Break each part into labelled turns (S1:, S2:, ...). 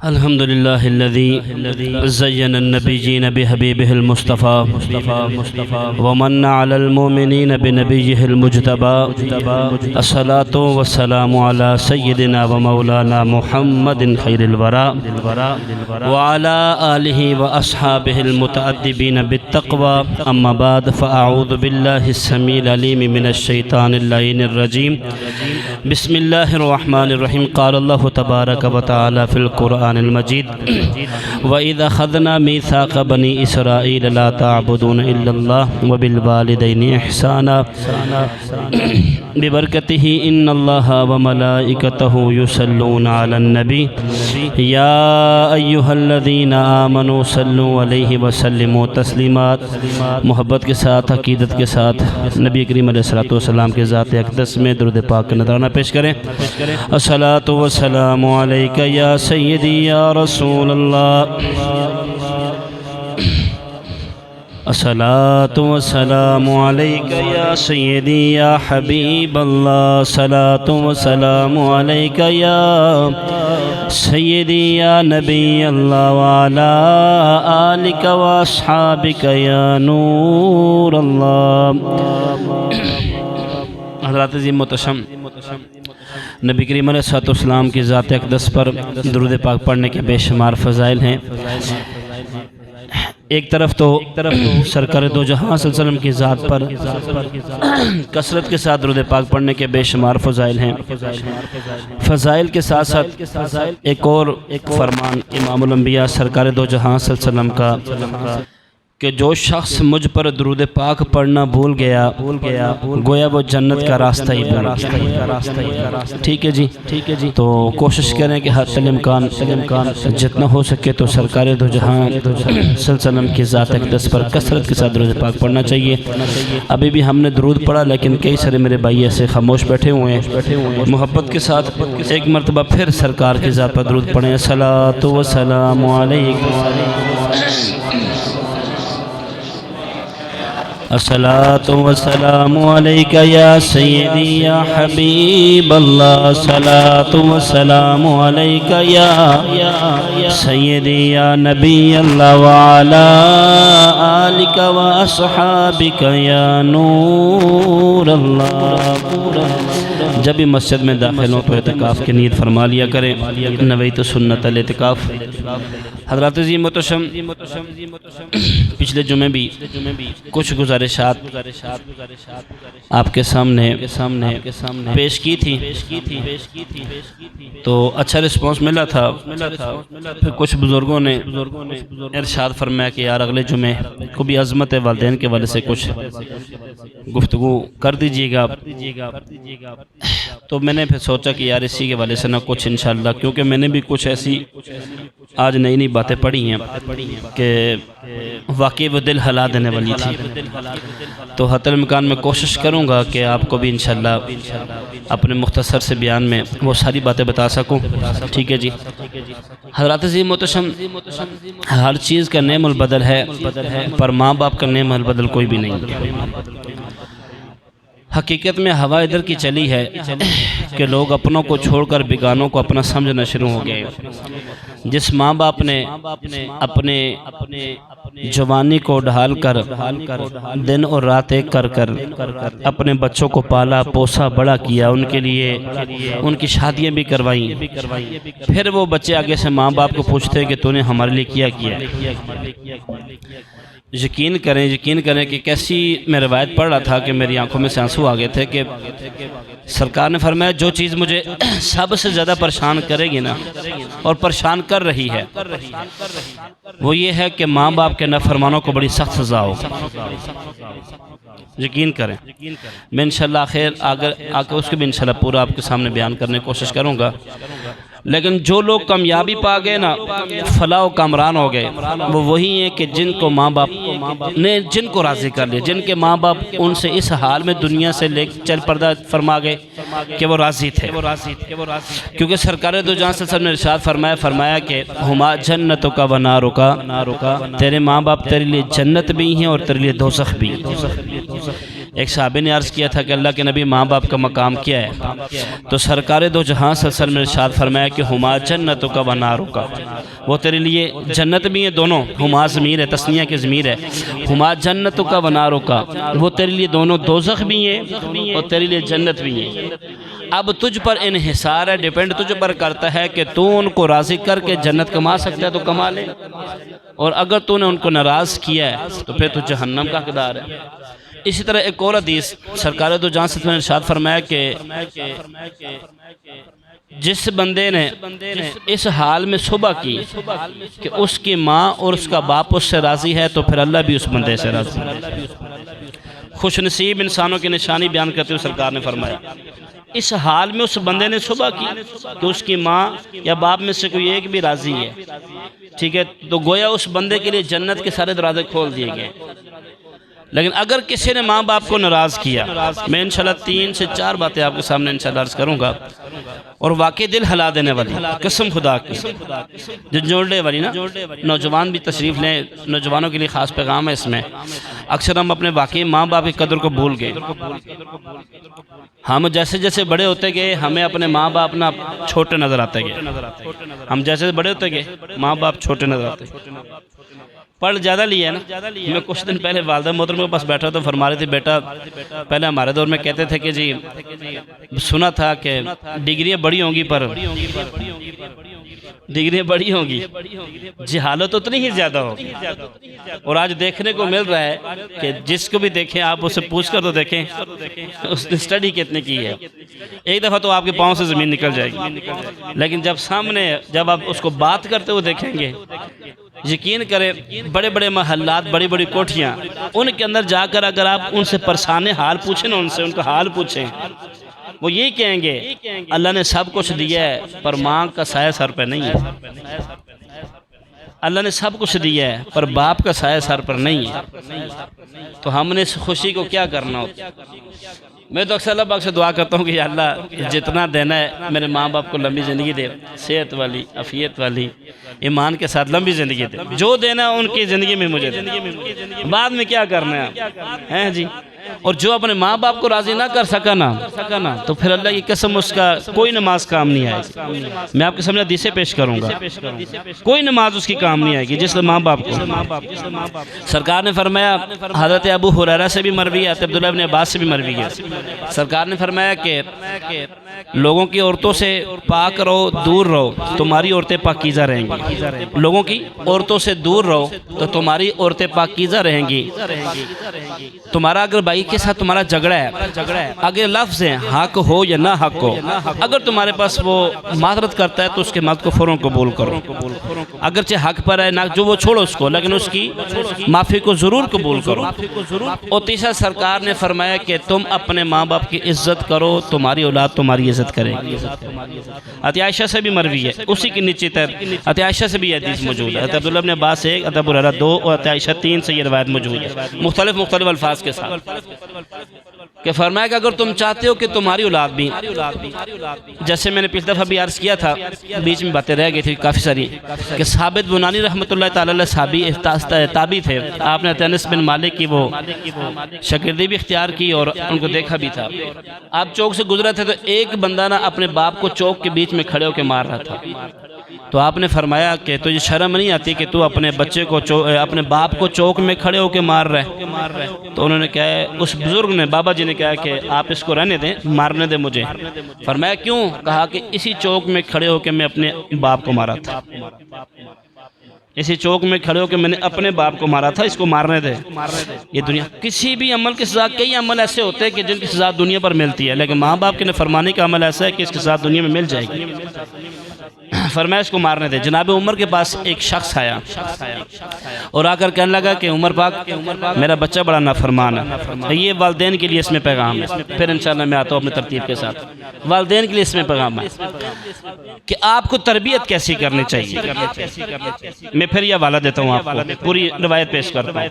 S1: अल्हम्दुलिल्लाहिल्लज़ी ज़य्यना अन्नबिय्यीन बिहबीबिहिल मुस्तफ़ा व मन्ना अलल मुमिनीन बिनबिय्यिहिल मुज्तबा। अस्सलातु वस्सलामु अला सय्यिदिना व मौलाना मुहम्मदिन खैरिल वरा व अला आलिहि व अस्हाबिहिल मुतअद्दिबीन बित्तक़वा। अम्मा बाद फ़अऊज़ु बिल्लाहिस समीइल अलीम मिनश शैतानिर लईनिर रजीम। बिस्मिल्लाहिर रहमानिर रहीम। क़ाल अल्लाहु तबारक व तआला फ़िल क़ुरआनिल मजीद व इज़ अख़ज़ना मीसाक़ बनी इसराईल ला तअबुदूना इल्लल्लाह व बिल वालिदैनि इहसाना बिबरकतिही इन्नल्लाहा व मलाइकतहु युसल्लूना अलन नबी या अय्युहल्लज़ीना आमनू सल्लु अलैहि व सल्लिमू तस्लीमात। मोहब्बत के साथ, अक़ीदत के साथ नबी करीम अलैहिस्सलातु वस्सलाम के ज़ात अक़दस में दुरूद पाक का नज़राना पेश करें। अस्सलातु वस्सलामु अलैका या सय्यदी या रसूल अल्लाह। अस्सलातु वस्सलामु अलैका या सय्यदी या हबीब अल्लाह। अस्सलातु वस्सलामु अलैका या सय्यदी या नबी अल्लाह व अला आलिका व अस्हाबिका या नूर अल्लाह। हज़रात अज़ीम मोहतरम, नबी करीम अलैहिस्सलाम की ज़ात अक़दस पर दुरूद पाक पढ़ने के बेशुमार फ़ज़ाइल हैं। एक तरफ तो सरकार दो जहां सल्लल्लाहु अलैहि वसल्लम की ज़ात पर कसरत के साथ दुरूद पाक पढ़ने के बेशुमार फ़ज़ाइल हैं। फ़ज़ाइल के साथ साथ एक फरमान इमामुल अंबिया सरकार दो जहां सल्लल्लाहु अलैहि वसल्लम का कि जो शख्स मुझ पर दुरूद पाक पढ़ना भूल गया गोया वो जन्नत का रास्ता ही भूल गया। ठीक है जी, ठीक है जी। तो कोशिश करें कि हर इम्कान जितना हो सके तो सरकार दो जहां सल्लम की ज़ात अक़दस पर कसरत के साथ दुरूद पाक पढ़ना चाहिए। अभी भी हमने दुरूद पढ़ा, लेकिन कई सारे मेरे भाई ऐसे खामोश बैठे हुए हैं। मोहब्बत के साथ एक मरतबा फिर सरकार की ज़ात पर दुरूद पढ़ें। अस्सलातु वस्सलामु अलैका अस्सलातु वस्सलामु अलैका या सय्यदी या हबीब अल्लाह। अस्सलातु वस्सलामु अलैका या सय्यदी या नबी अल्लाह व अला आलिका व अस्हाबिका या नूर अल्लाह। जब भी मस्जिद में दाखिल हो तो एतिकाफ़ की नीयत फरमा लिया करें। नवैतु सुन्नत अल एतिकाफ़। हज़रात अज़ीम मोहतरम, पिछले जुमे भी कुछ गुज़ारिशात आपके सामने पेश की थी, तो अच्छा रिस्पांस मिला था। फिर कुछ बुज़ुर्गों ने इरशाद फरमाया कि यार अगले जुमे को भी अज़मत वालिदैन के वाले से कुछ गुफ्तगू कर दीजिएगा। तो मैंने फिर सोचा कि यार इसी के वाले से ना कुछ इंशाअल्लाह, क्योंकि मैंने भी कुछ ऐसी आज नई नई बातें पढ़ी हैं कि वाकई वो दिल हिला देने वाली थी। तो हतल इम्कान में कोशिश करूँगा कि आपको भी इंशाअल्लाह अपने मुख्तसर से बयान में वो सारी बातें बता सकूँ। ठीक है जी। हज़रात अज़ीम मोहतरम, हर चीज़ का नेमुल बदल है, पर माँ बाप का नेमुल बदल कोई भी नहीं। हकीकत में हवा इधर की चली है कि लोग अपनों को छोड़कर बेगानों को अपना समझना शुरू हो गए। जिस माँ बाप ने अपने जवानी को ढाल कर दिन और रात एक कर अपने बच्चों को पाला पोसा बड़ा किया, उनके लिए उनकी शादियाँ भी करवाई, फिर वो बच्चे आगे से माँ बाप को पूछते हैं कि तूने हमारे लिए क्या किया। यकीन करें कि कैसी मैं रवायत पढ़ रहा था कि मेरी आंखों में से आंसू आ गए थे कि सरकार ने फरमाया जो चीज़ मुझे सबसे ज़्यादा परेशान करेगी ना और परेशान कर रही है वो ये है कि माँ बाप के नाफरमानों को बड़ी सख्त सज़ा हो। यकीन करें, मैं इंशाअल्लाह आखिर आकर उसके भी इंशाअल्लाह पूरा आपके सामने बयान करने की कोशिश करूँगा। लेकिन जो लोग कामयाबी पा गए ना, फलाह कामरान हो गए, वो वही हैं कि जिनको माँ बाप ने जिनको राज़ी कर लिया, जिनके माँ बाप उनसे इस हाल में दुनिया से ले चल पर्दा फरमा गए कि वो राज़ी थे। क्योंकि सरकार दो जहां से ने इरशाद फरमाया कि हुमा जन्नतों का व नारों का, तेरे माँ बाप तेरे लिए जन्नत भी हैं और तेरे लिए दोज़ख भी। एक साहबी ने अर्ज़ किया था कि अल्लाह के नबी माँ बाप का मकाम क्या है, तो सरकार दो जहां सल्लल्लाहु अलैहि वसल्लम ने इरशाद फरमाया कि हुमा जन्नत का व नार का, वो तेरे लिए जन्नत भी है दोनों, हुमा ज़मीर है, तस्निया की ज़मीर है, हुमा जन्नत का व नार का, वो तेरे लिए दोनों दोज़ख भी हैं और तेरे लिए जन्नत भी है। अब तुझ पर इन्हिसार है, डिपेंड तुझ पर करता है कि तू उनको राज़ी करके जन्नत कमा सकता है तो कमा ले, और अगर तूने उनको नाराज़ किया है तो फिर तू जहन्नम का हकदार है। इसी तरह एक और हदीस सरकार दो जहां से इरशाद फरमाया कि जिस बंदे ने इस हाल में सुबह की कि उसकी माँ और उसका बाप उससे राज़ी है तो फिर अल्लाह भी उस बंदे से राज़ी है। खुशनसीब इंसानों की निशानी बयान करते हुए सरकार ने फरमाया, इस हाल में उस बंदे ने सुबह की कि उसकी माँ या बाप में से कोई एक भी राज़ी है, ठीक है, तो गोया उस बंदे के लिए जन्नत के सारे दरवाजे खोल दिए गए। लेकिन अगर किसी ने माँ बाप को नाराज़ किया, मैं इंशाल्लाह 3 से 4 बातें आपके सामने इंशाल्लाह अर्ज़ करूँगा, और वाकई दिल हिला देने वाली, कसम खुदा की, जो जोड़ने वाली ना, नौजवान भी तशरीफ़ लें, नौजवानों के लिए ख़ास पैगाम है इसमें। अक्सर हम अपने वाकई माँ बाप की कदर को भूल गए। हम जैसे जैसे बड़े होते गए हमें अपने माँ बाप ना छोटे नज़र आते गए, हम जैसे बड़े होते गए माँ बाप छोटे नज़र आते। पढ़ ज़्यादा लिया है ना। मैं कुछ दिन पहले वालदा मोहतरम के पास बैठा तो फरमा रही थी, बेटा पहले हमारे दौर में कहते थे कि जी सुना था कि डिग्रियाँ बड़ी होंगी पर डिग्रियाँ बड़ी होंगी, जहालत उतनी ही ज़्यादा होगी। और आज देखने को मिल रहा है कि जिसको भी देखें आप उससे पूछ कर तो देखें उसने स्टडी कितनी की है। एक दफ़ा तो आपके पाँव से ज़मीन निकल जाएगी, लेकिन जब सामने जब आप उसको बात करते हुए देखेंगे, यकीन करें बड़े बड़े महल्लात, बड़ी बड़ी कोठियाँ, उनके अंदर जाकर अगर आप उनसे परेशान हाल पूछें ना, उनसे उनका हाल पूछें, वो यही कहेंगे अल्लाह ने सब कुछ दिया है पर माँ का साया सर पर नहीं है। अल्लाह ने सब कुछ दिया है पर बाप का साया सर पर नहीं है। तो हमने इस खुशी को क्या करना होता है? मैं तो अक्सर अल्लाह पाक से दुआ करता हूँ कि अल्लाह जितना देना है मेरे माँ बाप को लंबी ज़िंदगी दे, सेहत वाली, अफियत वाली, ईमान के साथ लंबी ज़िंदगी दे। जो देना है उनकी ज़िंदगी में मुझे दे, बाद में क्या करना है जी। और जो अपने माँ बाप को राज़ी ना कर सका ना तो फिर अल्लाह की कसम उसका कोई नमाज काम नहीं आएगी। मैं आपके सामने हदीसें पेश करूँगा, कोई नमाज उसकी काम नहीं आएगी जिस माँ बाप को। सरकार ने फरमाया, हज़रत अबू हुरैरा से भी मरवी है, अब्दुल्लाह इब्न अब्बास से भी मरवी है, सरकार ने फरमाया कि लोगों की औरतों से पाक रहो, दूर रहो, तुम्हारी औरतें पाकीज़ा रहेंगी। लोगों की औरतों से दूर रहो तो तुम्हारी औरतें पाकीज़ा रहेंगी। तुम्हारा अगर भाई के साथ तुम्हारा झगड़ा है, अगर लफ्ज़ है हक हो या ना हक हो, अगर तुम्हारे पास वो माजरत करता है तो उसके मत को फ़ौरन कबूल करो। अगर चाहे हक पर है ना जो वो छोड़ो उसको, लेकिन उसकी माफ़ी को ज़रूर कबूल करो। और तीसरा सरकार ने फरमाया कि तुम अपने माँ बाप की इज़्ज़त करो, तुम्हारी औलाद तुम्हारी इज़्ज़त करेगी। आयशा से भी मरवी है, उसी के नीचे तर आयशा से भी हदीस मौजूद है। अब्दुल्लाह इब्न अब्बास 1, अबू हुरैरा 2 और आयशा 3 से ये रिवायत मौजूद है, मुख्तलिफ अल्फाज के साथ, कि फरमाया कि अगर तुम चाहते हो कि तुम्हारी औलाद भी, जैसे मैंने पिछली दफ़ा भी अर्ज़ किया था, बीच में बातें रह गई थी काफ़ी सारी, कि साबित बुनानी रहमतुल्लाह ताला अलैह साहबी ताबी थे। आपने अनस बिन मालिक की वो शागिर्दी भी इख्तियार की और उनको देखा भी था। आप चौक से गुजरे थे तो एक बंदा ना अपने बाप को चौक के बीच में खड़े होकर मार रहा था। तो आपने फरमाया कि तुझे शर्म नहीं आती कि तू अपने बच्चे को अपने बाप को चौक में खड़े होकर मार रहे? तो उन्होंने कहा, उस बुजुर्ग ने, बाबा जी ने कहा कि आप इसको रहने दें, मारने दें मुझे। फरमाया क्यों? कहा कि इसी चौक में खड़े होकर मैं अपने बाप को मारा था, इसी चौक में खड़े होकर मैंने अपने बाप को मारा था, इसको मारने दे। ये दुनिया किसी भी अमल की सज़ा, कई अमल ऐसे होते हैं कि जिनकी सज़ा दुनिया पर मिलती है, लेकिन माँ बाप के नफ़रमानी का अमल ऐसा है कि इसकी सज़ा दुनिया में मिल जाएगी। फरमाया इसको मारने दे। जनाब उमर के पास एक शख्स आया और आकर कहने लगा कि उमर पाक, मेरा बच्चा बड़ा नाफरमान है। ये वालदेन के लिए इसमें पैगाम है, फिर इंशाअल्लाह मैं आता हूँ अपनी तरतीब के साथ। वालदेन के लिए इसमें पैगाम है कि आपको तरबियत कैसी करनी चाहिए। मैं फिर यह हवाला देता हूँ आपको, पूरी रवायत पेश करता हूँ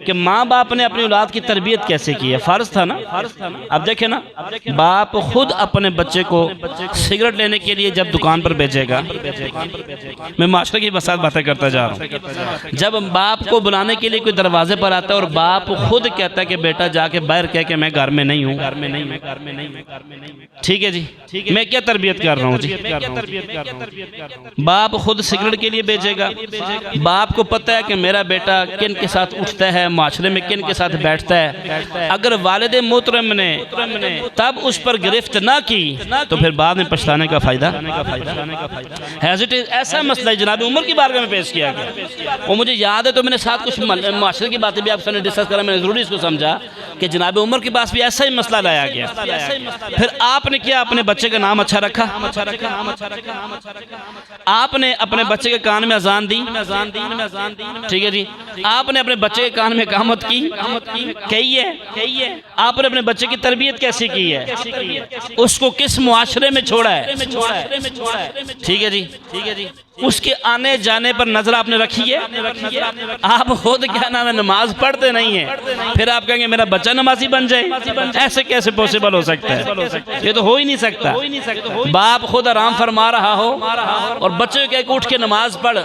S1: कि माँ बाप ने अपनी औलाद की तरबियत कैसे की है। फ़र्ज था ना। अब देखे ना, बाप खुद अपने बच्चे को सिगरेट लेने के लिए जब दुकान पर भेजेगा, मैं माशरे की बसात बातें करता जा रहा हूँ, जब बाप को बुलाने के लिए कोई दरवाजे पर आता है और बाप खुद कहता है कि बेटा जाके बाहर कह के मैं घर में नहीं हूँ, ठीक है जी, मैं क्या तरबियत कर रहा हूँ जी। बाप खुद सिगरेट के लिए भेजेगा। बाप को पता है कि मेरा बेटा किन के साथ उठता है, माशरे में किन के साथ बैठता है। अगर वालिद मोहतरम ने तब उस पर गिरफ्त ना की तो फिर बाद में पछताने का फायदा है। ऐसा मसला जनाब उमर की बारगाह में पेश किया गया। वो मुझे याद है, तो मैंने साथ कुछ माशरे की बातें भी आपसे डिस्कस करा, मैंने ज़रूरी इसको समझा कि जनाब उमर के पास भी ऐसा ही मसला लाया गया। फिर आपने क्या, अपने बच्चे का नाम अच्छा रखा, आपने अपने बच्चे के कान में अजान दी, ठीक है जी, आपने अपने बच्चे के कान में इकामत की है, आपने अपने बच्चे की तरबियत कैसी की है, उसको किस मुआशरे में छोड़ा है, ठीक है जी, उसके आने जाने पर नजर आपने रखी है। आप खुद क्या नाम है नमाज पढ़ते नहीं है, फिर आप कहेंगे मेरा बच्चा नमाजी बन जाए, ऐसे कैसे पॉसिबल हो सकता है? ये तो हो ही नहीं सकता। बाप खुद आराम फरमा रहा हो और बच्चे के उठ के नमाज पढ़,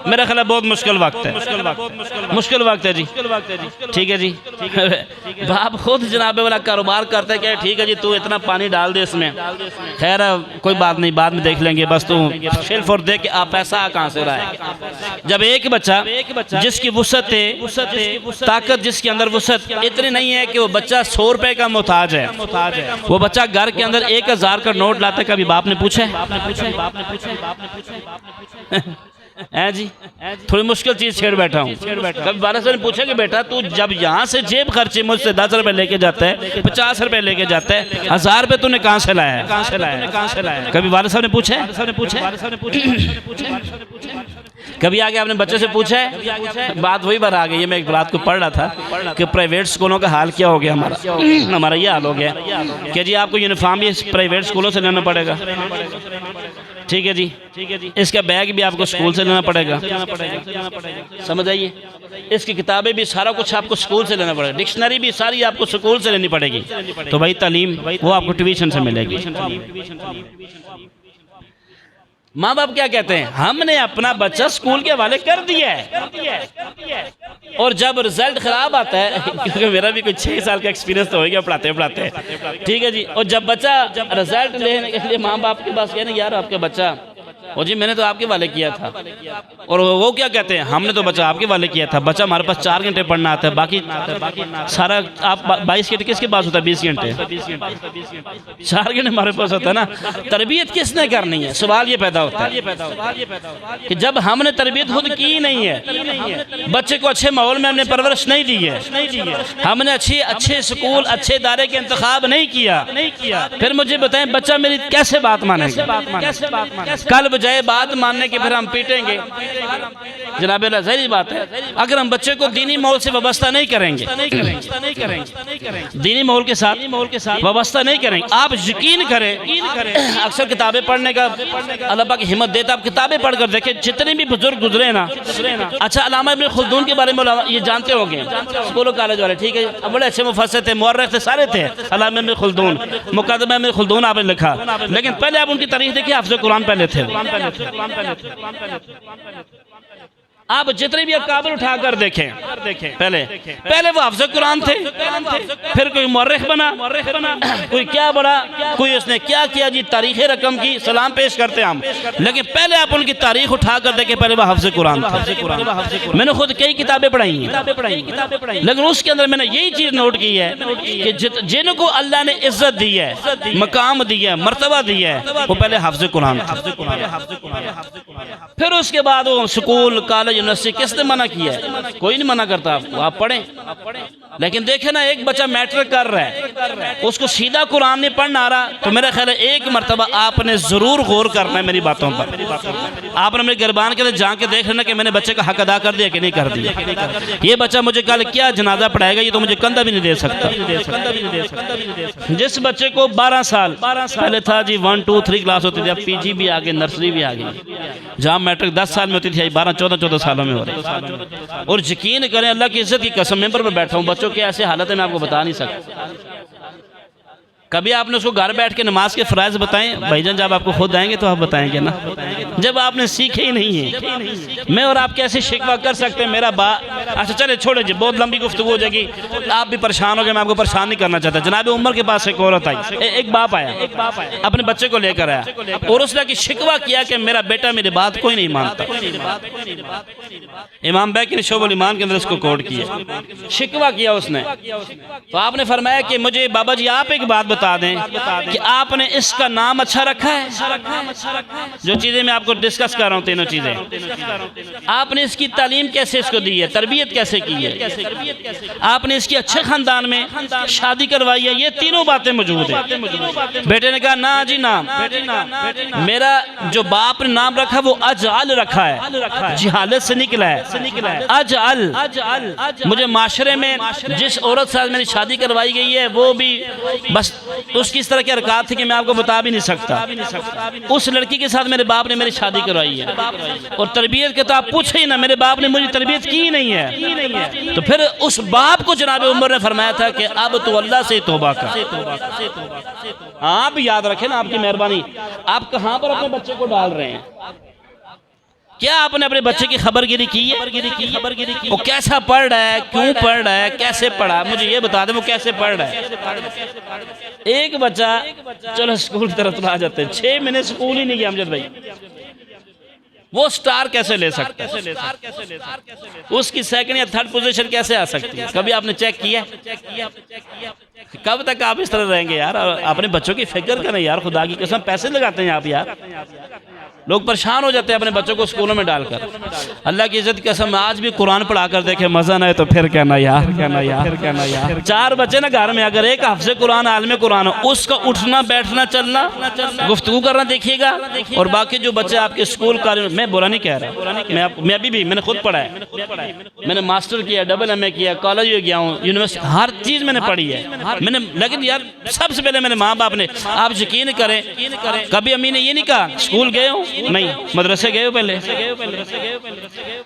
S1: मेरा ख्याल बहुत मुश्किल वक्त है, मुश्किल वक्त है जी, ठीक है जी। बाप खुद जनाबे वाला कारोबार करते हैं कि ठीक है जी तू इतना पानी डाल दे इसमें, खैर कोई बात नहीं बाद में देख लेंगे, बस तू शेल्फ और दे के आप पैसा कहाँ से रहा है। जब एक बच्चा जिसकी वुसअत है, ताकत जिसके अंदर वुसअत इतनी नहीं है कि वो बच्चा 100 रुपए का मोहताज है, वो बच्चा घर के अंदर 1000 का नोट लाता है, कभी बाप ने पूछा है जी? थोड़ी मुश्किल चीज छेड़ बैठा हूँ। कभी बाला साहब ने पूछा कि बेटा तू जब यहाँ से जेब खर्चे मुझसे 10 रुपए लेके जाता है, 50 रुपए लेके जाता है, 1000 रुपए तूने कहाँ से लाया है? कभी बाला साहब ने पूछा? कभी आगे आपने बच्चे से पूछा है? बात वही बार आ गई है। मैं एक रात को पढ़ रहा था कि प्राइवेट स्कूलों का हाल क्या हो गया, हमारा ये हाल हो गया कि जी आपको यूनिफॉर्म भी प्राइवेट स्कूलों से लेना पड़ेगा, ठीक है जी, इसका बैग भी आपको स्कूल से लेना पड़ेगा, समझ आइए, इसकी किताबें भी सारा कुछ आपको स्कूल से लेना पड़ेगा, डिक्शनरी भी सारी आपको स्कूल से लेनी पड़ेगी। तो भाई तालीम वो आपको ट्यूशन से मिलेगी। माँ बाप क्या कहते हैं, हमने अपना बच्चा स्कूल के हवाले कर दिया है, और जब रिजल्ट खराब आता है, क्योंकि मेरा भी कुछ 6 साल का एक्सपीरियंस तो हो गया पढ़ाते, ठीक है जी, और जब बच्चा रिजल्ट लेने के लिए माँ बाप के पास कहने यार आपका बच्चा, और जी मैंने तो आपके वाले किया था, और वो क्या कहते हैं, हमने तो बच्चा आपके वाले किया था, बच्चा हमारे पास 4 घंटे पढ़ना आता है, बाकी सारा आप 22 घंटे किसके पास होता है? 20 घंटे 4 घंटे हमारे पास होता है ना। तरबियत किसने करनी है? सवाल ये पैदा होता है कि जब हमने तरबियत खुद की नहीं है, बच्चे को अच्छे माहौल में हमने परवरिश नहीं दी है, हमने अच्छे स्कूल अच्छे इदारे के इंतखाब नहीं किया, फिर मुझे बताएं बच्चा मेरी कैसे बात मानेगा? कल बजाय बात मानने के फिर हम पीटेंगे। जनाब ज़ाहिर बात है, अगर हम बच्चे को दीनी माहौल से वाबस्ता नहीं करेंगे, दीनी माहौल के साथ वाबस्ता नहीं करेंगे, आप यकीन करें अक्सर किताबें पढ़ने का अल्लाह पाक की हिम्मत देता, आप किताबें पढ़कर देखें, जितने भी बुजुर्ग गुजरे ना, अच्छा अल्लामा इब्न खुल्दून के बारे में ये जानते होंगे, स्कूल कॉलेज वाले, ठीक है, अब बड़े अच्छे मुफस्सिर थे, मुअर्रिख थे, सारे थे, अल्लामा इब्न खुल्दून, मुक़द्दमा इब्न खुल्दून आपने लिखा, लेकिन पहले आप उनकी तारीख देखिए, हाफ़िज़ कुरान पहले थे। आप जितने भी अकाबिर उठाकर देखें, पहले वो हाफ़िज़ कुरान थे, फिर कोई मुअर्रिख बना, कोई क्या बड़ा, कोई उसने क्या किया जी, तारीख़ रकम की सलाम पेश करते हैं हम, लेकिन पहले आप उनकी तारीख उठाकर देखें, पहले वो हाफ़िज़ कुरान थे। मैंने खुद कई किताबें पढ़ाई हैं, लेकिन उसके अंदर मैंने यही चीज़ नोट की है कि जिनको अल्लाह ने इज्जत दी है, मकाम दी है, मर्तबा दी है, वो पहले हाफ़िज़ कुरान थे। फिर उसके बाद वो स्कूल कॉलेज यूनिवर्सिटी किसने मना किया है? कोई नहीं मना करता, आप पढ़ें, लेकिन देखे ना एक बच्चा मैट्रिक कर रहा है, उसको सीधा कुरान नहीं पढ़ना आ रहा, तो मेरा ख्याल है एक मरतबा आपने जरूर गौर करना है मेरी बातों पर। आपने मेरे गिरबान के अंदर जाके देख लेना कि मैंने बच्चे का हक अदा कर दिया कि नहीं कर दिया। ये बच्चा मुझे कल क्या जनाजा पढ़ाएगा, ये तो मुझे कंधा भी नहीं दे सकता। जिस बच्चे को 12 साल पहले था जी 1 2 3 क्लास होती थी, अब PG भी आ गई, नर्सरी भी आ गई, जहाँ मैट्रिक 10 साल में होती थी 12-14 सालों में हो रही। और यकीन करें अल्लाह की इज्जत की कसम, मेंबर पर बैठा हूँ, बच्चों की ऐसी हालत है मैं आपको बता नहीं सकता। कभी आपने उसको घर बैठ के नमाज के फ़राइज़ बताएं भाईजान? जब आपको खुद आएंगे तो आप बताएंगे ना, जब आपने सीखे ही नहीं है। मैं और आप कैसे शिकवा कर सकते हैं मेरा अच्छा चले छोड़े जी, बहुत लंबी गुफ्तगू हो जाएगी, आप भी परेशान हो गए, मैं आपको परेशान नहीं करना चाहता। जनाब उमर के पास एक औरत आई, एक बाप आया, अपने बच्चे को लेकर आया और उसने कि शिकवा किया कि मेरा बेटा मेरी बात कोई नहीं मानता। इमाम बैकी ने शोबुल ईमान के अंदर इसको कोट किया, शिकवा किया उसने। तो आपने फरमाया कि मुझे बाबा जी आप एक बात बता दें कि आपने इसका नाम अच्छा रखा है? जो चीजें मैं आपको डिस्कस कर रहा हूँ, तीनों चीजें, आपने इसकी तालीम कैसे इसको दी है, तरबियत कैसे की है, आपने इसकी अच्छे खानदान में शादी करवाई है, ये तीनों बातें मौजूद है। बेटे ने कहा ना जी ना, मेरा जो बाप ने नाम रखा वो अजअल रखा है, जिहालत से निकला है। अजअल मुझे माशरे में जिस औरत से मेरी शादी करवाई गई है वो भी बस उसकी इस तरह की हरकत थी कि मैं आपको बता भी नहीं सकता। उस लड़की के साथ मेरे बाप ने मेरी शादी करवाई है। और तरबियत के तो आप पूछे ही ना, मेरे बाप ने मुझे तरबियत की नहीं है। तो फिर उस बाप को जनाब उमर ने फरमाया था कि अब तो अल्लाह से तौबा कर। आप याद रखें ना, आपकी मेहरबानी, आप कहां पर अपने बच्चे को डाल रहे हैं? क्या आपने अपने बच्चे की खबरगिरी की है? वो कैसा पढ़ रहा है, क्यों पढ़ रहा है, कैसे पढ़ा, मुझे ये बता दें वो कैसे पढ़ रहा है। एक बच्चा चलो स्कूल की तरफ तो आ जाते हैं, 6 महीने स्कूल ही नहीं गया अमजद भाई, वो स्टार कैसे ले सकता है? उसकी सेकंड या थर्ड पोजीशन कैसे आ सकती है? कभी आपने चेक किया? कब तक आप इस तरह रहेंगे यार? अपने बच्चों की फिक्र करें यार, खुदा की कसम, पैसे लगाते हैं आप यार। लोग परेशान हो जाते हैं अपने बच्चों को स्कूलों में डालकर। अल्लाह की इज्जत की कसम, आज भी कुरान पढ़ा कर देखे, मजा ना है तो फिर कहना यार, कहना यार। 4 बच्चे ना घर में, अगर एक हाफिज़े कुरान आलिम कुरान हो, उसका उठना बैठना चलना गुफ्तगू करना देखिएगा। और बाकी जो बच्चे आपके स्कूल का, मैं बुरा नहीं कह रहा, मैं अभी भी मैंने खुद पढ़ा है, मैंने मास्टर किया, MA किया, कॉलेज में गया हूँ, यूनिवर्सिटी, हर चीज़ मैंने पढ़ी है मैंने। लेकिन यार सबसे पहले मेरे माँ बाप ने, आप यकीन करें, कभी अम्मी ने ये नहीं कहा स्कूल गए हो, नहीं मदरसे गए हो,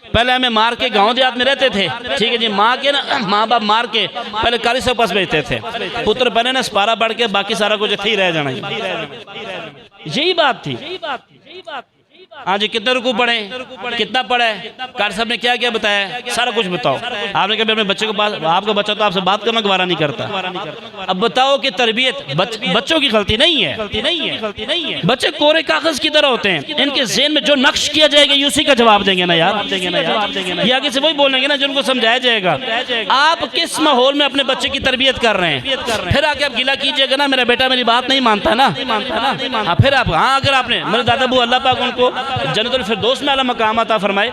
S1: पहले हमें मार के गांव देहात में रहते थे, ठीक है जी, माँ बाप मार के पहले कारी से पास भेजते थे, पुत्र पहले ना सपारा बढ़ के बाकी सारा कुछ थे ही रह जाना, यही बात थी। आज कितने रुकू पढ़े, कितना पढ़े, कार साहब ने क्या क्या बताया, सारा कुछ बताओ। आपने कभी अपने बच्चे को पास, आपका बच्चा तो आपसे बात करना गवारा नहीं करता। अब बताओ कि तरबियत बच्चों की गलती नहीं है, बच्चे कोरे कागज की तरह होते हैं, इनके ज़हन में जो नक्श किया जाएगा उसी का जवाब देंगे ना यार, ये आगे से वही बोलेंगे ना जिनको समझाया जाएगा। आप किस माहौल में अपने बच्चे की तरबियत कर रहे हैं? फिर आके आप गिला कीजिएगा ना मेरा बेटा मेरी बात नहीं मानता ना, फिर आप, हाँ अगर आपने, मेरे दादा बू अल्लाह पाक उनको जन्नतुल फिरदौस में आला मकाम अता फरमाए,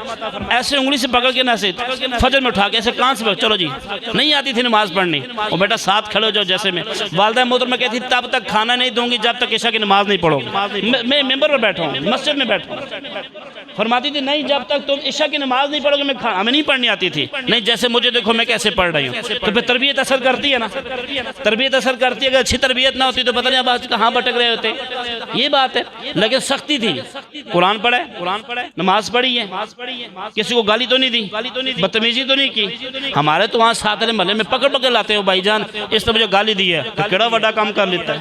S1: ऐसे उंगली से पकड़ के ना से फजर में उठा के ऐसे कान से, चलो जी, नहीं आती थी नमाज पढ़नी, और बेटा साथ खड़े हो जाओ, जैसे में वालदा मोहतरमा कहती तब तक खाना नहीं दूंगी जब तक ईशा की नमाज नहीं पढ़ोगे। मैं मेंबर पर बैठा हूँ, मस्जिद में बैठा हूँ, फरमाती थी नहीं जब तक तुम ईशा की नमाज नहीं पढ़ोगे हमें नहीं पढ़नी आती थी। नहीं जैसे मुझे देखो मैं कैसे पढ़ रही हूँ, तो फिर तरबियत असर करती है ना, तरबियत असर करती है। अगर अच्छी तरबियत ना होती तो पता नहीं अब आज कहाँ भटक रहे होते, ये बात है। लेकिन सख्ती थी, कुरान पढ़े, नमाज पढ़ी है, किसी को गाली तो नहीं दी, बदतमीजी तो नहीं की। हमारे तो वहाँ साथ वाले महल्ले में पकड़ पकड़ लाते हो, भाईजान इसने मुझे गाली दी है, तो केड़ा बड़ा काम कर लेता है।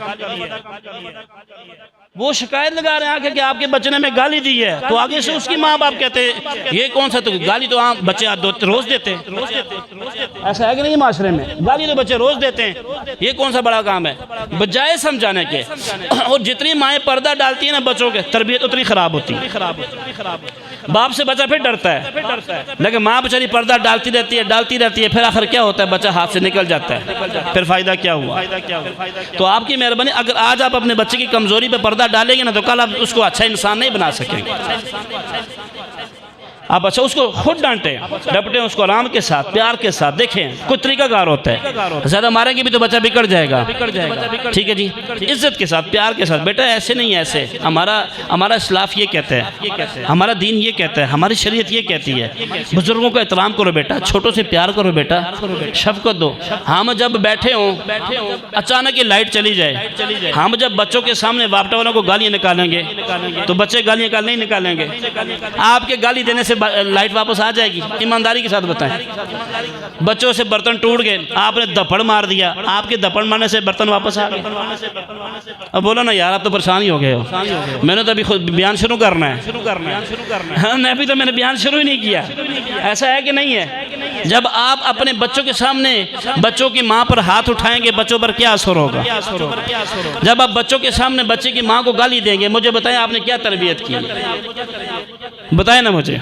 S1: वो शिकायत लगा रहे हैं कि आपके बच्चे ने हमें गाली दी है, तो आगे से उसकी माँ बाप कहते हैं ये कौन सा, तो गाली तो आप बच्चे रोज देते हैं, ऐसा है कि नहीं माशरे में, गाली तो बच्चे रोज देते हैं, ये कौन सा बड़ा काम है, बजाय समझाने के। और जितनी माएँ पर्दा डालती है ना बच्चों के, तरबियत उतनी खराब होती है। बाप से बच्चा फिर डरता है, लेकिन माँ बेचारी पर्दा डालती रहती है, फिर आखिर क्या होता है, बच्चा हाथ से निकल जाता है, फिर फायदा क्या हुआ। तो आपकी मेहरबानी, अगर आज आप अपने बच्चे की कमजोरी पे पर्दा डालेंगे ना, तो कल आप उसको अच्छा इंसान नहीं बना सकेंगे। आप अच्छा उसको खुद डांटे, डपटे उसको आराम के साथ, प्यार के साथ। देखें कोई तरीकाकार होता है, ज्यादा मारेंगे भी तो बच्चा बिगड़ जाएगा। ठीक है जी, इज्जत के साथ, प्यार के साथ, बेटा ऐसे नहीं है, ऐसे हमारा इस्लाफ ये कहता है, हमारा दीन ये कहता है, हमारी शरीयत ये कहती है। बुजुर्गों का एहतराम करो बेटा, छोटों से प्यार करो बेटा, शफ़क़त दो। हम जब बैठे हों, अचानक ये लाइट चली जाए, हम जब बच्चों के सामने वापटा वालों को गालियाँ निकालेंगे तो बच्चे गालियाँ नहीं निकालेंगे। आपके गाली देने से लाइट वापस आ जाएगी? ईमानदारी के साथ बताएं। बच्चों से बर्तन टूट गए, आपने दपड़ मार दिया, आपके दपड़ मारने से बर्तन वापस आ गए। अब बोलो ना यार, आप तो परेशान ही हो गए हो। मैंने तो अभी खुद बयान शुरू करना है। अभी तो मैंने बयान शुरू ही नहीं किया। ऐसा है कि नहीं है? जब आप अपने बच्चों के सामने बच्चों की माँ पर हाथ उठाएंगे, बच्चों पर क्या असर होगा? जब आप बच्चों के सामने बच्चे की माँ को गाली देंगे, मुझे बताएं आपने क्या तरबियत की? बताएं ना मुझे।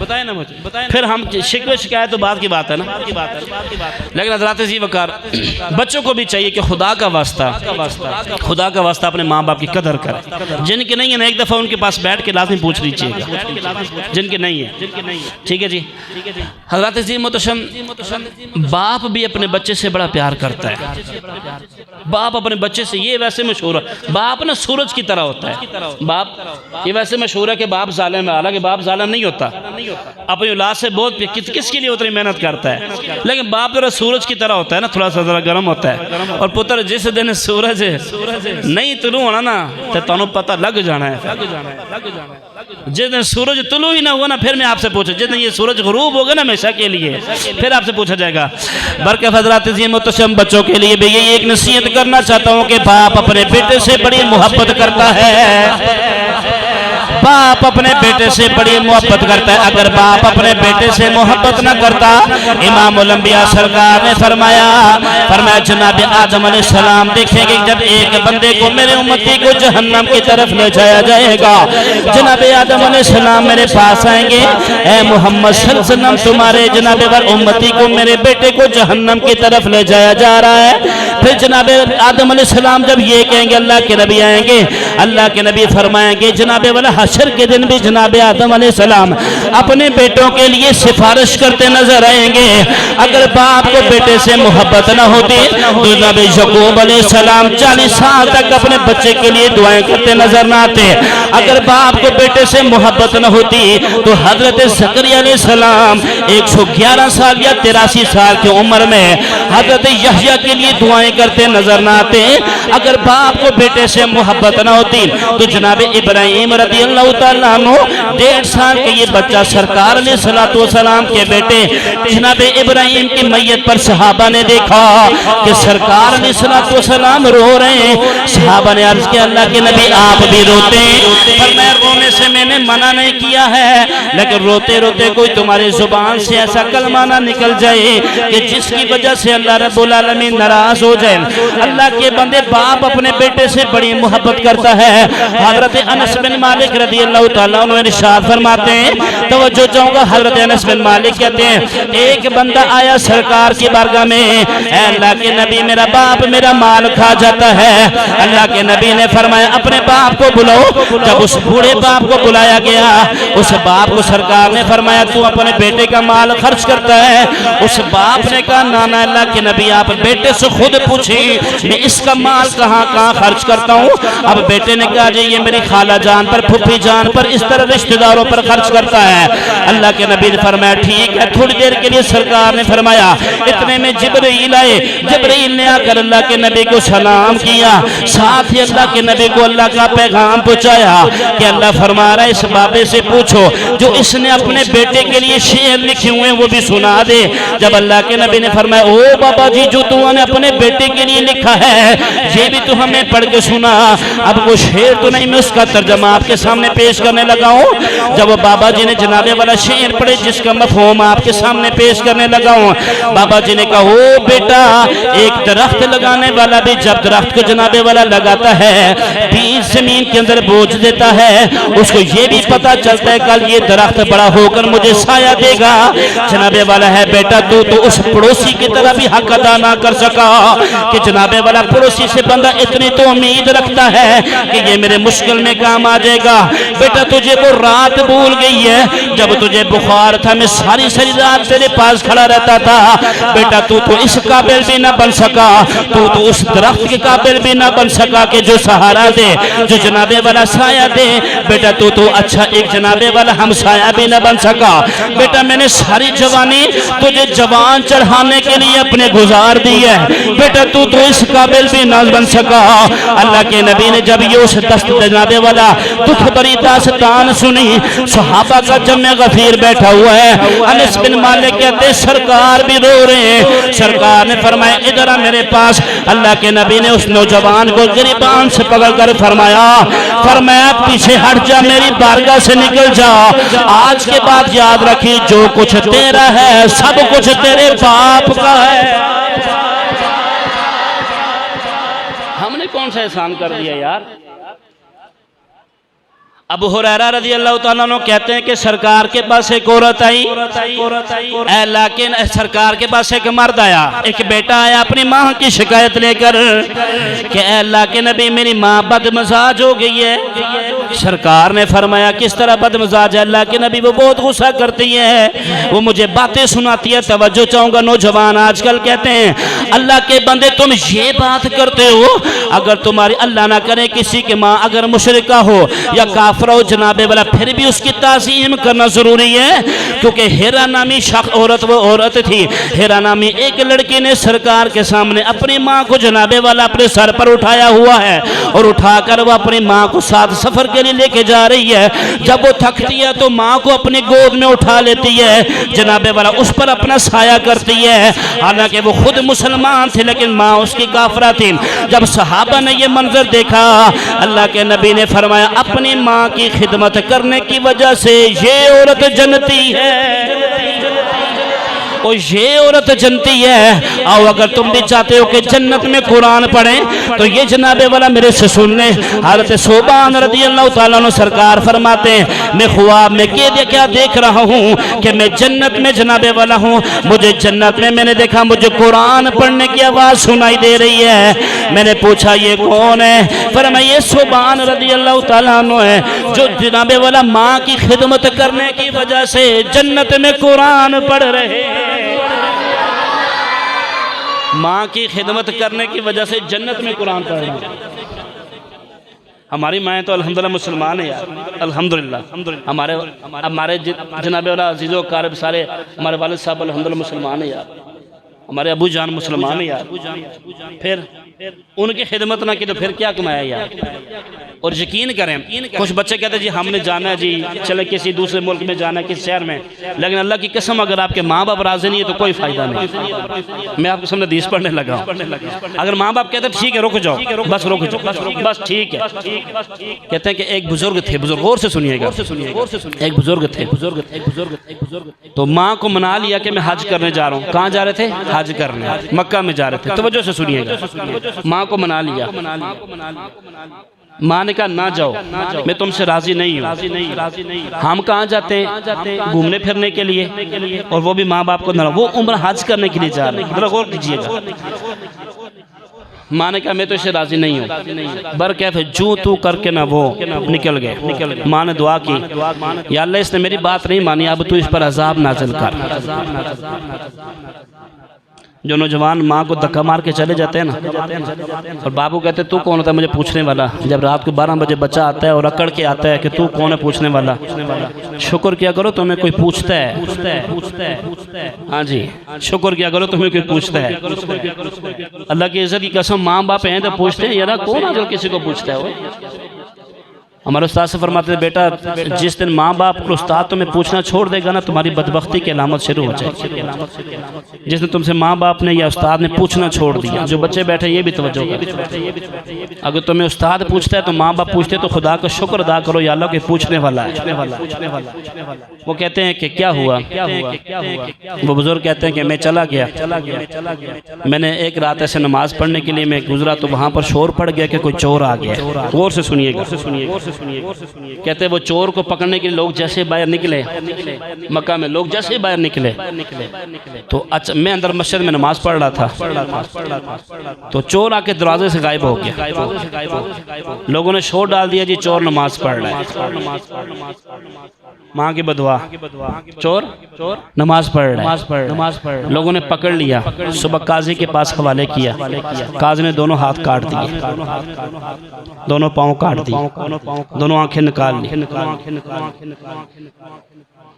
S1: फिर हम शिकवे शिकायत तो बात की बात है ना। लेकिन हज़रात जी वकार, बच्चों को भी चाहिए कि खुदा का वास्ता अपने माँ बाप की कदर करें। जिनके नहीं है ना, एक दफ़ा उनके पास बैठ के लाज़मी पूछ लीजिएगा, जिनके नहीं है। ठीक है जी। हज़रात जी मोहतरम, बाप भी अपने बच्चे से बड़ा प्यार करता है। बाप अपने बच्चे से, ये वैसे मशहूर है, बाप ना सूरज की तरह होता है। बाप, ये वैसे मशहूर है कि बाप जालिम है, हालांकि बाप जालिम नहीं होता। अपनी औलाद से बहुत किसके लिए उतनी मेहनत करता है, लेकिन बाप जरा सूरज की तरह होता है ना, थोड़ा सा जरा गर्म होता है। और पुत्र जिस दिन सूरज नहीं तुलू होना ना, तो तुहानू पता लग जाना है। जिस दिन सूरज तुलू ही ना हुआ ना, फिर मैं आपसे पूछूं, जिस दिन ये सूरज ग़ुरूब होगा ना हमेशा के लिए, फिर आपसे पूछा जाएगा। बरकत हज़रात जी मोहतरम, बच्चों के लिए भी यही एक नसीहत करना चाहता हूँ कि बाप अपने बेटे से बड़ी मोहब्बत करता है। बाप अपने बेटे से बड़ी मोहब्बत करता है। अगर बाप अपने बेटे से मोहब्बत न करता, इमामुल अंबिया सरकार ने फरमाया जनाब आदम अलैहिस्सलाम देखेंगे जब एक बंदे को, मेरे उम्मती को जहन्नम की तरफ ले जाया जाएगा, जनाब आदम अलैहिस्सलाम मेरे पास आएंगे, ए मोहम्मद सल्लल्लाहु अलैहि वसल्लम तुम्हारे जनाब उम्मती को, मेरे बेटे को जहन्नम की तरफ ले जाया जा रहा है। फिर जनाब आदम अलैहिस्सलाम जब ये कहेंगे, अल्लाह के नबी आएंगे, अल्लाह के नबी फरमाएंगे जनाब वाला हशर के दिन भी जनाब आदम अलैहिस्सलाम अपने बेटों के लिए सिफारिश करते नजर आएंगे। अगर बाप को बेटे से मोहब्बत न होती तो जनाब याकूब अलैहिस्सलाम 40 साल तक अपने बच्चे के लिए दुआएं करते नजर न आते। अगर बाप को बेटे से मोहब्बत न होती तो हजरत ज़करिया अलैहिस्सलाम 111 साल या 83 साल की उम्र में हजरत यहया के लिए दुआएं करते नजर न आते। अगर बाप को बेटे से मोहब्बत न होती तो जनाब इब्राहिम रज़ियल्लाहु ताला अन्हु 1.5 साल के ये बच्चा सरकार अलैहिस्सलातु वस्सलाम के बेटे जनाब इब्राहिम की मैयत पर सहाबा ने देखा कि सरकार अलैहिस्सलातु वस्सलाम रो रहे हैं। सहाबा ने अर्ज किया, अल्लाह के नबी आप भी रोते हैं? पर मैं रोने से मैंने मना नहीं किया है, लेकिन रोते रोते कोई तुम्हारी जुबान से ऐसा कलमा ना निकल जाए कि जिसकी वजह से अल्लाह रब्बुल आलमीन नाराज हो जाए। अल्लाह के बंदे, बाप अपने बेटे से बड़ी मोहब्बत करता है। हजरत अनस बिन मालिक रज़ियल्लाहु ताला अन्हु इरशाद फरमाते हैं, तवज्जो चाहूंगा, हजरत अनस बिन मालिक कहते हैं एक बंदा आया सरकार की बारगाह में, अल्लाह के नबी मेरा बाप मेरा माल खा जाता है। अल्लाह के नबी ने फरमाया अपने बाप को बुलाओ। जब उस बूढ़े बाप को बुलाया गया, उस बाप को सरकार ने फरमाया तू अपने बेटे का माल खर्च करता है? उस बाप ने कहा नाना अल्लाह के नबी आप बेटे से खुद पूछे मैं इसका माल कहाँ कहाँ खर्च करता हूँ। अब बेटे ने कहा जी ये मेरी खाला जान पर, फुफी जान पर, इस तरह रिश्तेदारों पर खर्च करता है। अल्लाह के नबी ने फरमाया ठीक है। थोड़ी देर के लिए सरकार ने फरमाया, इतने में जिब्रील आए। जिब्रील ने आकर अल्लाह के नबी को सलाम किया, साथ ही अल्लाह के नबी को अल्लाह का पैगाम पहुंचाया कि अल्लाह फरमा रहा है इस बाबे से पूछो जो इसने अपने बेटे के लिए शेर लिखे हुए हैं वो भी सुना दे। जब अल्लाह के नबी ने फरमाया ओ बाबा जी जो तूने अपने बेटे के लिए लिखा है ये भी तू हमें पढ़ के सुना। अब वो शेर तो नहीं, मैं उसका तर्जमा आपके सामने पेश करने लगा हूँ। जब बाबा जी ने जनाबे वाला शेर पढ़े जिसका मफहूम आपके सामने पेश करने लगा हूँ, बाबा जी ने कहा ओ बेटा एक दरख्त लगाने वाला भी जब दरख्त को जनाबे वाला लगाता है, बीज जमीन के अंदर बोझ देता है, उसको ये भी पता चलता है कल ये दरख्त बड़ा होकर मुझे साया देगा। जनाबे वाला है बेटा तू तो उस पड़ोसी की तरह भी हक अदा ना कर सका कि जनाबे वाला पड़ोसी से बंदा इतनी तो उम्मीद रखता है कि ये मेरे मुश्किल में काम आ जाएगा। बेटा तुझे वो रात भूल गई है जब तुझे बुखार था, मैं सारी सारी रात तेरे पास खड़ा रहता था। बेटा तू तो इस काबिल भी ना बन सका, तू तो उस दरख्त के काबिल भी ना बन सका कि जो सहारा दे, जो जनाबे वाला साया दे। बेटा तू तो अच्छा एक जनाबे वाला हमसाया भी ना बन सका। बेटा मैंने सारी जवानी तुझे जवान चढ़ाने के लिए अपने गुजार दी है। बेटा तू तो इस काबिल भी ना बन सका। अल्लाह के नबी ने जब ये उस दस्त जनाबे वाला दुख भरी दास्तान सुनी, सहाबा का जम्मे गफीर बैठा हुआ है। अनस बिन मालिक कहते सरकार भी रो रहे हैं। सरकार ने फरमाया इधर आ मेरे पास। अल्लाह के नबी ने उस नौजवान को गिरबान से पकड़कर फरमाया पीछे हट जा, मेरी बारगाह से निकल जा। आज के बाद याद रखी जो कुछ तेरा है सब कुछ तेरे बाप का है। हमने कौन सा एहसान कर दिया यार। अबू हुरैरा रज़ी अल्लाह तआला अन्हु कहते हैं कि सरकार के पास एक औरत आई, लेकिन सरकार के पास एक मर्द आया, एक बेटा आया अपनी माँ की शिकायत लेकर कि अल्लाह के नबी मेरी माँ बदमजाज हो गई है। सरकार ने फरमाया किस तरह बदमजाज है? अल्लाह के नबी वो बहुत गुस्सा करती है, वो मुझे बातें सुनाती है। तवज्जो चाहूँगा नौजवान आजकल कहते हैं अल्लाह के बंदे तुम ये बात करते हो, अगर तुम्हारी अल्लाह ना करे किसी की माँ अगर मुशरिका हो या काफिर हो जनाबे वाला, फिर भी उसकी ताज़ीम करना जरूरी है। क्योंकि हेरा नामी शख्स औरत वो औरत थी। हेरा नामी एक लड़की ने सरकार के सामने अपनी माँ को जनाबे वाला अपने सर पर उठाया हुआ है और उठाकर वो अपनी माँ को साथ सफर के लिए लेके जा रही है। जब वो थकती है तो माँ को अपनी गोद में उठा लेती है, जनाबे वाला उस पर अपना साया करती है। हालांकि वो खुद मुसलमान थे लेकिन माँ उसकी काफरा थी। जब सहाबा ने ये मंजर देखा, अल्लाह के नबी ने फरमाया अपनी माँ की खिदमत करने की वजह से ये औरत जन्नती है और ये औरत जन्नती है। आओ अगर तुम भी चाहते हो कि जन्नत में कुरान पढ़ें तो ये जनाबे वाला मेरे से सुन ले। हज़रत सोबान रज़ी अल्लाह तआला अन्हु सरकार फरमाते हैं मैं ख्वाब में क्या देख रहा हूँ कि मैं जन्नत में जनाबे वाला हूँ। मुझे जन्नत में मैंने देखा मुझे कुरान पढ़ने की आवाज़ सुनाई दे रही है। मैंने पूछा ये कौन है? फरमाया ये सोबान रज़ी अल्लाह तआला अन्हु है जो जनाबे वाला माँ की खिदमत करने की वजह से जन्नत में कुरान पढ़ रहे हैं। माँ की खिदमत करने की वजह से जन्नत में कुरान पढ़ रहे हैं। हमारी माएँ तो अल्हम्दुलिल्लाह मुसलमान है यार, अल्हम्दुलिल्लाह। हमारे जनाबे वाला अजीज़ो कारब सारे हमारे वालिद साहब अल्हम्दुलिल्लाह मुसलमान है यार, हमारे अबू जान मुसलमान है यार। फिर उनकी खिदमत ना की तो फिर क्या कमाया यार। और यकीन करें कुछ बच्चे कहते हैं जी हमने जाना है जी, चले किसी दूसरे मुल्क में जाना है किसी शहर में, लेकिन अल्लाह की कसम अगर आपके माँ बाप राजी नहीं है तो कोई फायदा नहीं। मैं आपके सामने हदीस पढ़ने लगा हूँ। अगर माँ बाप कहते ठीक है रुक जाओ, बस रुक जाओ, बस ठीक है। कहते हैं कि एक बुजुर्ग थे, बुजुर्ग गौर से सुनिएगा, एक बुजुर्ग थे तो माँ को मना लिया कि मैं हज करने जा रहा हूँ। कहाँ जा रहे थे? हज करने, मक्का में जा रहे थे। तवज्जो से सुनिएगा, माँ को मना लिया। माँ ने कहा ना जाओ, मैं तुमसे राजी नहीं हूँ। हम कहाँ जाते हैं? घूमने फिरने के लिए, और वो भी माँ बाप को ना, वो उम्र हज करने के लिए जा रहे हैं। गौर कीजिएगा। माँ ने कहा मैं तो इससे राजी नहीं हूँ। बर कैफे जू तू करके ना वो निकल गए। माँ ने दुआ की या अल्लाह इसने मेरी बात नहीं मानी, अब तू इस पर अजाब नाज़िल कर। जो नौजवान माँ को धक्का मार के चले जाते हैं ना, और बाबू कहते हैं तू कौन होता है मुझे पूछने वाला। जब रात को 12 बजे बच्चा आता है और अकड़ के आता है कि तू कौन है पूछने वाला, शुक्र किया करो तुम्हें कोई पूछता है। हाँ जी, शुक्र किया करो तुम्हें कोई पूछता है। अल्लाह की इज्जत की कसम माँ बाप हैं तो पूछते हैं यार, कौन आजकल किसी को पूछता है? वो हमारे उस्ताद से फरमाते हैं बेटा जिस दिन माँ बाप को उस्ताद तुम्हें पूछना छोड़ देगा ना, तुम्हारी बदबख्ती की अलामत शुरू हो जाएगी। जिस दिन तुमसे माँ बाप ने या उस्ताद ने पूछना छोड़ दिया, जो बच्चे बैठे ये भी तवज्जो करें, अगर तुम्हें उस्ताद पूछता है तो माँ बाप पूछते तो खुदा का शुक्र अदा करो या अल्लाह के पूछने वाला है। वो कहते हैं कि क्या हुआ? वो बुजुर्ग कहते हैं कि मैं चला गया, मैंने एक रात ऐसे नमाज पढ़ने के लिए मैं गुजरा तो वहाँ पर शोर पड़ गया कि कोई चोर आ गया। गौर से सुनिएगा। कहते वो चोर को पकड़ने के लिए लोग जैसे बाहर निकले, मक्का में लोग जैसे बाहर निकले तो अच्छा मैं अंदर मस्जिद में नमाज पढ़ रहा था तो चोर आके दरवाजे से गायब हो गया। लोगों ने शोर डाल दिया जी चोर नमाज पढ़ रहा है। माँ की बदुआ, चोर नमाज पढ़ रहा है। लोगों ने पकड़ लिया, सुबह काजी के पास हवाले किया। काजी ने दोनों हाथ काट दिए, दोनों पाँव काट दिए, दोनों आंखें निकाल ली।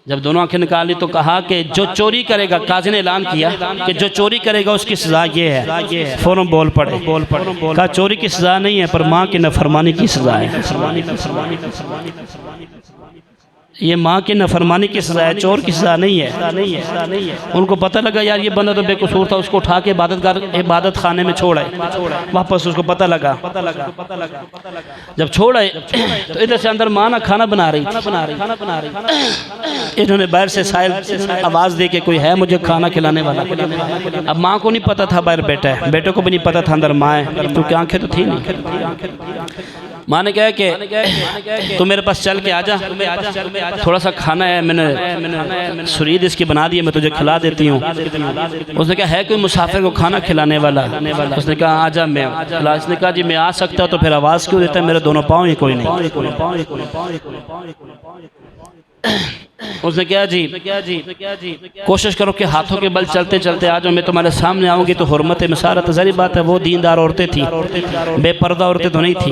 S1: जब दोनों आंखें निकाल ली तो कहा कि जो चोरी करेगा, काजी ने ऐलान किया कि जो चोरी करेगा उसकी सजा ये है। फौरन बोल पड़े, कहा चोरी की सजा नहीं है पर माँ की नाफरमानी की सजा है। ये माँ की नाफरमानी की सजा है, चोर की सजा नहीं है। उनको पता लगा यार ये बंदा तो बेकसूर था, उसको उठा के इबादत खाने में छोड़ आए। वापस उसको पता लगा जब छोड़ आए तो इधर से अंदर माँ ना खाना बना रही थी। इन्होंने बाहर से साहिल आवाज़ दी कि कोई है मुझे खाना खिलाने वाला। अब माँ को नहीं पता था बाहर बेटा है, बेटे को भी नहीं पता था अंदर माँ है, क्योंकि आंखें तो थी नहीं। माँ ने कहा कि तू मेरे पास चल के आजा, थोड़ा सा खाना है मैंने सुरीद इसकी बना दी है, मैं तुझे खिला देती हूँ। उसने कहा है कोई मुसाफिर को खाना खिलाने वाला? उसने कहा आजा मैं। उसने कहा जी मैं आ सकता तो फिर आवाज़ क्यों देता है, मेरे दोनों पाँव ही कोई नहीं। उसने कहा जी कोशिश करो कि हाथों के बल चलते चलते आ जाओ, मैं तुम्हारे सामने आऊँगी तो हुर्मत मसारत ज़ाहिर बात है वो दीनदार औरतें थी, बेपर्दा औरतें तो नहीं थी,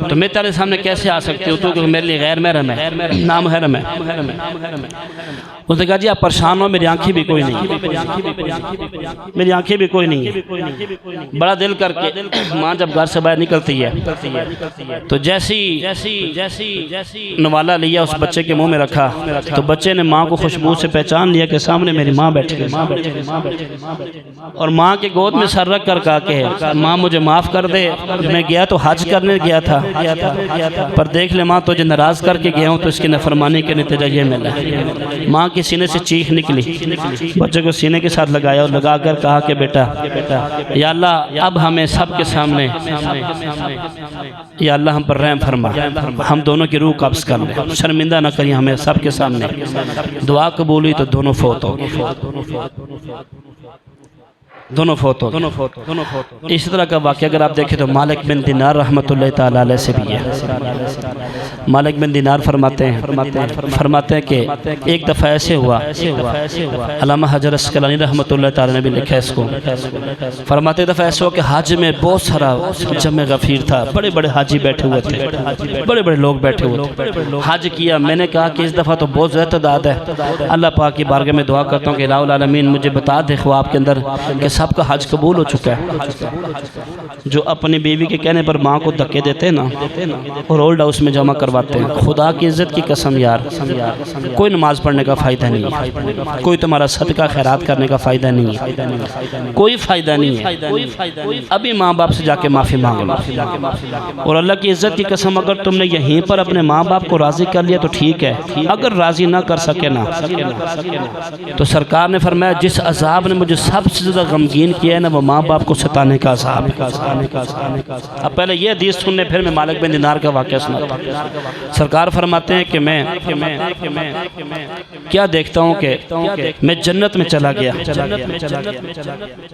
S1: तो मैं तेरे सामने कैसे आ सकती हूँ, तो मेरे लिए गैर महरम है, नामुहर्रम है। उसने कहा जी आप परेशान हो, मेरी आंखें भी कोई नहीं, मेरी आंखें भी कोई नहीं है। बड़ा दिल करके माँ जब घर से बाहर निकलती है तो जैसी नवाला लिया उस बच्चे के मुंह में रखा तो बच्चे ने माँ को खुशबू से पहचान लिया कि सामने मेरी माँ बैठी है। और माँ के गोद में सर रख कर कहा कि माँ मुझे माफ़ कर दे, मैं गया तो हज करने गया था पर देख ले माँ तुझे नाराज़ करके गया हूँ तो इसकी नफरमानी के नतीजा ये मिला। माँ के सीने से चीख निकली, बच्चे को सीने के साथ लगाया और लगा कर कहा कि बेटा या अल्लाह अब हमें सब के सामने या अल्लाह हम पर रहम फरमा, हम दोनों की रूह कब्ज़ कर ले, शर्मिंदा न करिए हमें सब के सामने। दुआ कबूल हुई तो दोनों फोत हो गए, दोनों फोत हो। इस तरह का वाक़या अगर आप देखें तो मालिक बिन दिनार रहमतुल्लाह तआला अलैह से भी है। मालिक बिन दिनार फरमाते हैं कि एक दफ़ा ऐसे हुआ, अल्लामा हजरत अस्क़लानी रहमतुल्लाह तआला ने भी लिखा है इसको, फरमाते दफ़ा ऐसे हुआ कि हज में बहुत सारा जमे गफ़ीर था, बड़े बड़े हाजी बैठे हुए थे, बड़े बड़े लोग बैठे हुए थे। हज किया, मैंने कहा कि इस दफ़ा तो बहुत ज़्यादा तादाद है, अल्लाह पाक की बारगाह में दुआ करता हूँ कि इलाहुल आलमीन मुझे बता दे ख्वाब के अंदर कि सबका हज कबूल हो चुका है। जो अपनी बीवी के कहने पर माँ को धक्के देते हैं ना और ओल्ड हाउस में जमा करवाते हैं, खुदा की इज्जत की कसम यार कोई नमाज पढ़ने का फ़ायदा नहीं है, कोई तुम्हारा सदका खैरात करने का फ़ायदा नहीं है, कोई फ़ायदा नहीं है। अभी माँ बाप से जाके माफ़ी मांग लो। और अल्लाह की इज्जत की कसम अगर तुमने यहीं पर अपने माँ बाप को राज़ी कर लिया तो ठीक है, अगर राज़ी ना कर सके ना तो सरकार ने फरमाया जिस अजाब ने मुझे सबसे ज़्यादा गमगीन किया है ना वो माँ बाप को सताने का अजाब। अब पहले ये हदीस सुनने फिर मैं मालिक बिन दिनार का वाक़या सुना। सरकार फरमाते हैं कि मैं क्या देखता हूँ कि मैं जन्नत में चला गया,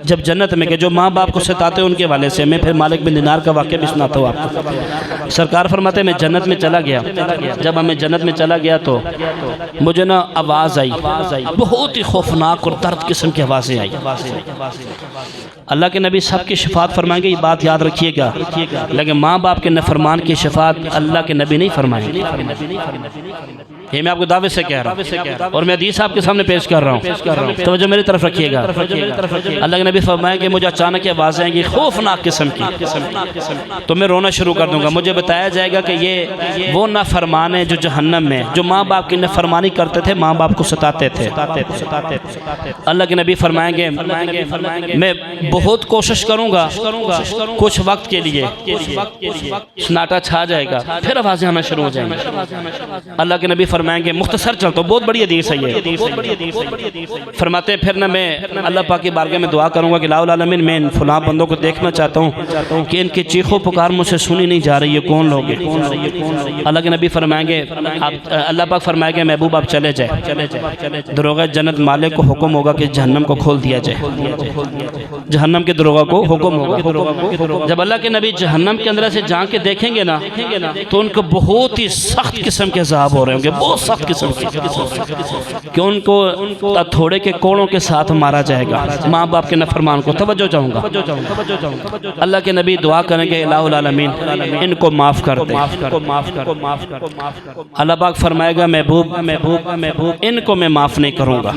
S1: जब जन्नत में के जो माँ बाप को सताते हैं उनके वाले से मैं फिर मालिक बिन दिनार का वाक़या भी सुनाता हूँ आपको। सरकार फरमाते हैं मैं जन्नत में चला गया, जब मैं जन्नत में चला गया तो मुझे ना आवाज़ आई, बहुत ही खौफनाक और दर्द किस्म की आवाज़ें आई। अल्लाह के नबी सबकी शफात फरमाएंगे, ये बात याद रखिएगा, लेकिन माँ बाप के नफरमान की शफात अल्लाह के नबी नहीं फरमाएंगे। ये मैं आपको दावे से कह रहा हूँ और मैं हदीस आपके सामने पेश कर रहा हूँ, तो मेरी तरफ रखिएगा। अल्लाह के नबी फरमाएं कि मुझे अचानक आवाज़ आएंगी खौफनाक किस्म की, तो मैं रोना शुरू कर दूंगा। मुझे बताया जाएगा कि ये वो नाफरमान है जो जहन्नम में, जो माँ बाप की नाफरमानी करते थे, माँ बाप को सताते थे। अल्लाह के नबी फरमाएंगे मैं बहुत कोशिश करूंगा कुछ वक्त के लिए सन्नाटा छा जाएगा, फिर आवाज़ें आना शुरू हो जाएंगी। अल्लाह के नबी फरमाएंगे, मुख्तसर चलता हूँ, बहुत बड़ी हदीस है ये। फरमाते हैं फिर ना मैं अल्लाह पाक की बारगाह में दुआ करूंगा कि लाउल आलमीन मैं इन फलां बंदों को देखना चाहता हूँ कि इनकी चीखों पुकार मुझसे सुनी नहीं जा रही है, कौन लोग हैं। अल्लाह के नबी फरमाएंगे, आप अल्लाह पाक फरमाएंगे महबूब आप चले जाए। दरोगा जन्नत मालिक को हुक्म होगा कि जहन्नम को खोल दिया जाए। जहन्नम के दरोगा को हुक्म होगा। जब अल्लाह के नबी जहन्नम के अंदर से जाके देखेंगे ना तो उनको बहुत ही सख्त किस्म के अज़ाब हो रहे होंगे, बहुत सख्त किस्म के, कि उनको थोड़े के कोड़ों के साथ मारा जाएगा। माँ बाप के नफरमान को तवज्जो चाहूँगा। अल्लाह के नबी दुआ करेंगे, इलाहुल आलमीन इनको माफ़ कर दे। अल्लाह पाक फरमाएगा, महबूब इनको मैं माफ़ नहीं करूँगा।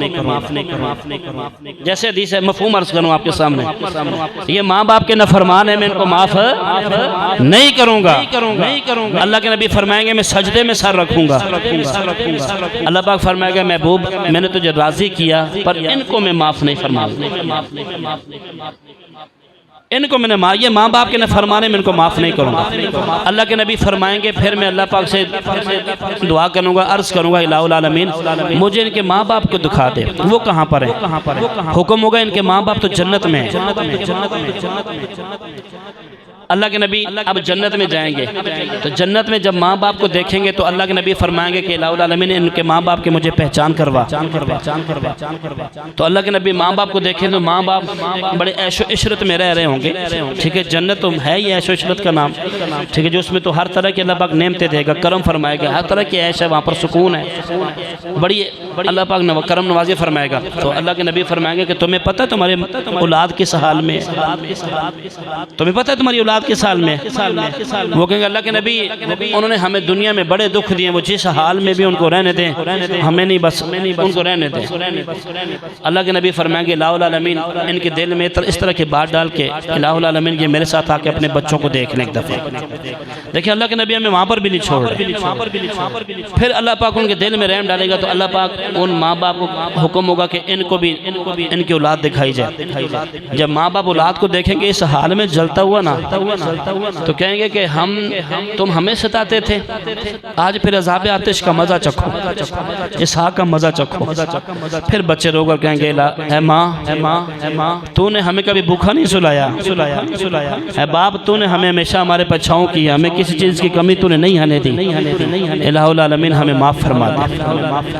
S1: जैसे हदीस है, मफ़हूम अर्ज़ करूँ आपके सामने, ये माँ बाप के नफरमान है, मैं इनको माफ़ नहीं करूँगा। अल्लाह के नबी फरमाएंगे, मैं सजदे में सर रखूँगा। अल्लाह पाक फरमाएगा, महबूब मैंने तुझे राज़ी किया पर इनको मैं माफ़ नहीं फरमाऊँगा। इनको मैंने ये माँ बाप के न फरमाने में इनको माफ़ नहीं करूँगा। अल्लाह के नबी फरमाएंगे, फिर मैं अल्लाह पाक से दुआ करूँगा, अर्ज़ करूँगा, इलाहुल आलमीन मुझे इनके माँ बाप को दिखा दे, वो कहाँ पर है। हुक्म होगा इनके माँ बाप तो जन्नत में है। अल्लाह के नबी अब जन्नत में जाएंगे तो जन्नत में जब माँ बाप को देखेंगे तो अल्लाह के नबी फरमाएंगे कि इलाहुल आलमीन इनके माँ बाप के मुझे पहचान करवा। तो अल्लाह के नबी माँ बाप को देखें तो माँ बाप बड़े ऐशो इशरत में रह रहे होंगे। ठीक है, जन्नत तो है ही ऐशो इशरत का नाम। ठीक है, जो उसमें तो हर तरह के अल्लाह पाक नेमतें देगा, करम फरमाएगा, हर तरह की ऐश है, वहाँ पर सुकून है, बड़ी अल्लाह पाक करम नवाजी फरमाएगा। तो अल्लाह के नबी फरमाएंगे कि तुम्हें पता है तुम्हारे औलाद किस हाल में, तुम्हें पता है तुम्हारी औलाद किस हाल में। वो कहेंगे, अल्लाह के नबी उन्होंने हमें दुनिया में बड़े दुख दिए, वो जिस हाल में भी उनको रहने दें, हमें नहीं, बस उनको रहने दें। अल्लाह के नबी फरमाएंगे, इलाहुल आलमीन इनके दिल में इस तरह की बात डाल के, इलाहुल आलमीन ये मेरे साथ आके अपने बच्चों को देख लें एक दफ़ा। देखिए अल्लाह के नबी हमें वहाँ पर भी नहीं छोड़ रहे। फिर अल्लाह पाक उनके दिल में रहम डालेगा तो अल्लाह पाक उन माँ बाप को हुक्म होगा कि इनको भी इनकी औलाद दिखाई जाए। जब माँ बाप औलाद को देखेंगे इस हाल में जलता हुआ ना तो कहेंगे कि तुम हमें सताते थे, आज फिर अज़ाब आतिश का मज़ा चखो, इस आग का मज़ा चखो। फिर बच्चे रोकर कहेंगे, ऐ माँ तूने हमें कभी भूखा नहीं सुलाया, ऐ बाप तूने हमें हमेशा हमारे पछाओं किया, हमें किसी चीज़ की कमी तूने नहीं आने दी। इलाहुल आलमीन हमें माफ़ फरमा दे,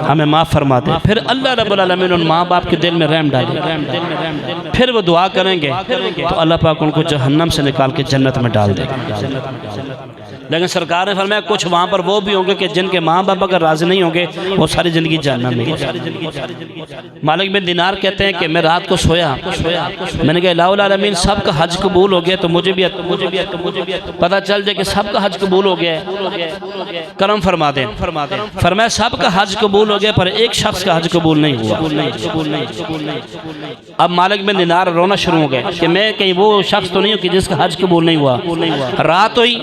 S1: हमें माफ़ फरमा दे। फिर अल्लाह रब्बुल आलमीन उन माँ बाप के दिल में रहम डाले। फिर वो दुआ करेंगे तो अल्लाह पाक उनको जहन्नम से निकाल के जन्नत में डाल देगा। लेकिन सरकार ने फरमाया कुछ वहाँ पर वो भी होंगे कि जिनके माँ बाप अगर राज़ी नहीं होंगे वो सारी ज़िंदगी जहन्नम में। मालिक बिन दिनार कहते हैं कि मैं रात को सोया, मैंने कहा इलाहुल आलमीन सबका हज कबूल हो गया तो मुझे भी पता चल जाए कि सबका हज कबूल हो गया है, करम फरमा दें। फरमाया सबका हज कबूल हो गया पर एक शख्स का हज कबूल नहीं हुआ। अब मालिक बिन दिनार रोना शुरू हो गए कि मैं कहीं वो शख्स तो नहीं हूँ कि जिसका हज कबूल नहीं हुआ। रात हुई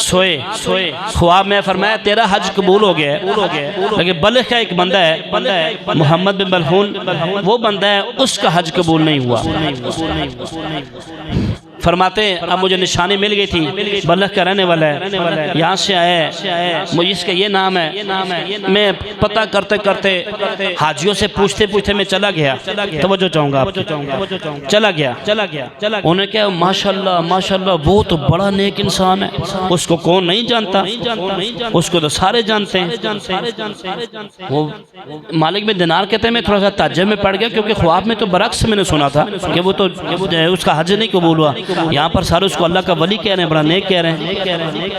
S1: सोए ख्वाब में फरमाया तेरा हज कबूल हो गया, लेकिन बल्ख का एक बंदा है मोहम्मद बिन बलहून, वो बंदा है उसका हज कबूल नहीं हुआ। फरमाते हैं अब मुझे निशानी मिल गई थी, बल्ख का रहने वाला है, यहाँ से आया, मुझे इसका ये नाम है। मैं पता करते करते हाजियों से पूछते पूछते मैं चला गया, तवज्जो चाहूँगा आपकी, चला गया। उन्हें क्या माशाल्लाह माशाल्लाह वो तो बड़ा नेक इंसान है, उसको कौन नहीं जानता, उसको तो सारे जानते हैं। वो मालिक में दिनार कहते हैं मैं थोड़ा सा ताज्जुब में पड़ गया क्योंकि ख्वाब में तो बरक्स मैंने सुना था कि वो तो उसका हज नहीं कबूल हुआ, यहाँ पर सारे उसको अल्लाह का वली कह रहे हैं, बड़ा नेक कह रहे हैं।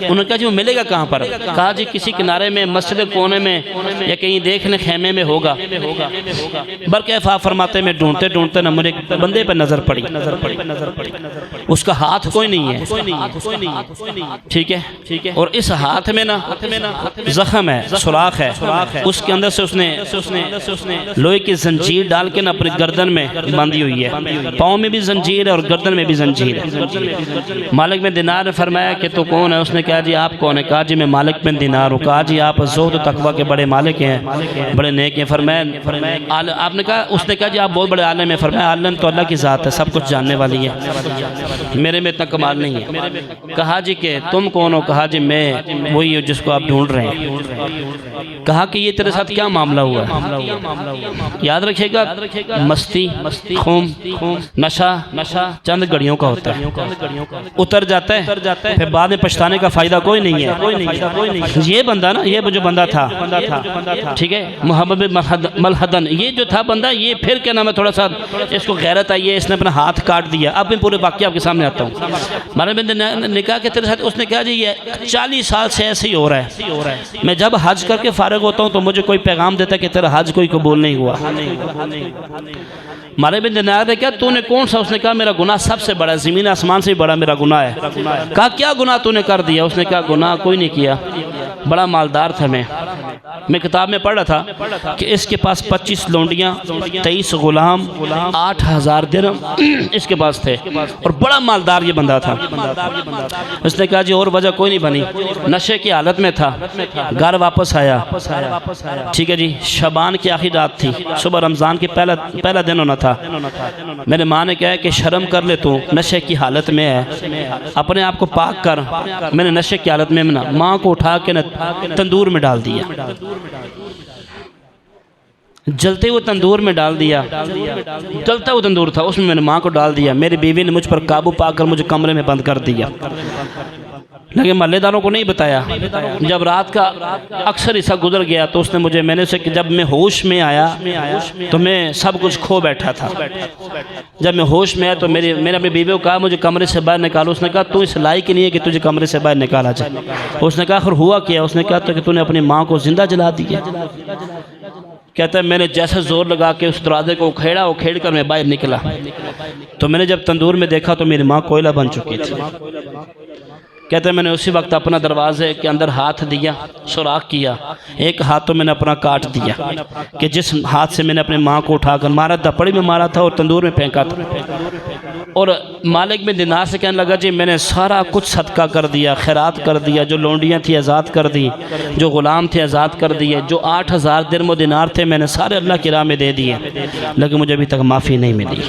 S1: उन्होंने कहा जी वो मिलेगा कहाँ पर? कहा जी किसी किनारे में मस्जिद कोने में या कहीं देखने खेमे में होगा। बल्कि फरमाते में ढूंढते ढूंढते न मुझे बंदे पर नजर पड़ी, उसका हाथ कोई नहीं है, ठीक है, और इस हाथ में ना जख्म है, सुराख है, उसके अंदर से उसने लोहे की जंजीर डाल के ना अपनी गर्दन में बांधी हुई है, पाँव में भी जंजीर है और गर्दन में भी जंजीर। है। मालिक बिन दिनार ने फरमाया कि तू कौन है? उसने कहा जी आप कौन है? कहा जी मैं मालिक बिन दिनार हूँ। कहा जी आप ज़ुहद तकवा के बड़े मालिक हैं, बड़े नेक हैं। फरमाया आपने कहा, उसने कहा जी आप बहुत बड़े आलिम हैं। फरमाया आलिम तो अल्लाह की ज़ात है, सब कुछ जानने वाली है, मेरे में इतना कमाल नहीं है। कहा जी कि तुम कौन हो? कहा जी मैं वही हूँ जिसको आप ढूंढ रहे हैं। कहा कि ये तेरे साथ क्या मामला हुआ है? याद रखिएगा, मस्ती, खून, नशा चंद घड़ियों का होता है, उतर जाता है, फिर बाद में पछताने का फायदा कोई नहीं है। ये बंदा ना, ये जो बंदा था, ठीक है, मोहम्मद मलहदन, ये जो था बंदा, ये फिर क्या नाम है, थोड़ा सा इसको गैरत आई है, इसने अपना हाथ काट दिया। अब मैं पूरे वाक़या आपके सामने आता हूँ। हमारे बंदे ने कहा कि तेरे साथ, उसने कहा जी ये 40 साल से ऐसे ही हो रहा है, मैं जब हज करके फारिग होता हूँ तो मुझे कोई पैगाम देता है कि तेरा हज कोई कबूल नहीं हुआ। मारे बिन दिनार ने कहा तूने कौन सा? उसने कहा मेरा गुनाह सबसे बड़ा, ज़मीन आसमान से बड़ा मेरा गुनाह है। कहा क्या गुनाह तूने कर दिया? उसने कहा गुनाह कोई नहीं किया, बड़ा मालदार था मैं किताब में पढ़ रहा था कि इसके पास 25 लौंडियाँ, 23 गुलाम, 8000 दिरहम इसके पास थे, और बड़ा मालदार ये बंदा था। उसने कहा जी और वजह कोई नहीं बनी, नशे की हालत में था, घर वापस आया, ठीक है जी, शबान की आखिरी रात थी, सुबह रमज़ान की पहला दिन होना था। मेरे माँ ने कहा कि शर्म कर ले, तू नशे की हालत में है, अपने आप को पाक कर। मैंने नशे की हालत में माँ को उठा के तंदूर में डाल दिया, जलते हुए तंदूर में डाल दिया, जलता हुआ तंदूर था, उसमें मैंने माँ को डाल दिया। मेरी बीवी ने मुझ पर काबू पाकर मुझे कमरे में बंद कर दिया, लेकिन महल्लेदारों को नहीं बताया। जब रात का अक्सर हिस्सा गुजर गया तो उसने मुझे, मैंने उसे, जब मैं होश में आया तो मैं सब कुछ खो बैठा था। जब मैं होश में आया तो मैंने अपनी बीवी को कहा मुझे कमरे से बाहर निकालो। उसने कहा तू इस लायक ही नहीं है कि तुझे कमरे से बाहर निकाला जाए। उसने कहा आखिर हुआ क्या? उसने कहा तो कि तूने अपनी माँ को जिंदा जला दिया। कहता है मैंने जैसे जोर लगा के उस दरवाजे को उखेड़ कर मैं बाहर निकला तो मैंने जब तंदूर में देखा तो मेरी माँ कोयला बन चुकी थी। कहते हैं मैंने उसी वक्त अपना दरवाजे के अंदर हाथ दिया, सुराख किया, एक हाथ तो मैंने अपना काट दिया कि जिस हाथ से मैंने अपनी माँ को उठाकर मारा, दपड़ी में मारा था और तंदूर में फेंका था। और मालिक बिन दिनार से कहने लगा जी मैंने सारा कुछ सदका कर दिया, खैरात कर दिया, जो लौंडियाँ थी आज़ाद कर दी, जो ग़ुलाम थे आज़ाद कर दिए, जो 8000 दिरहम दिनार थे मैंने सारे अल्लाह की राह में दे दिए, लेकिन मुझे अभी तक माफ़ी नहीं मिली,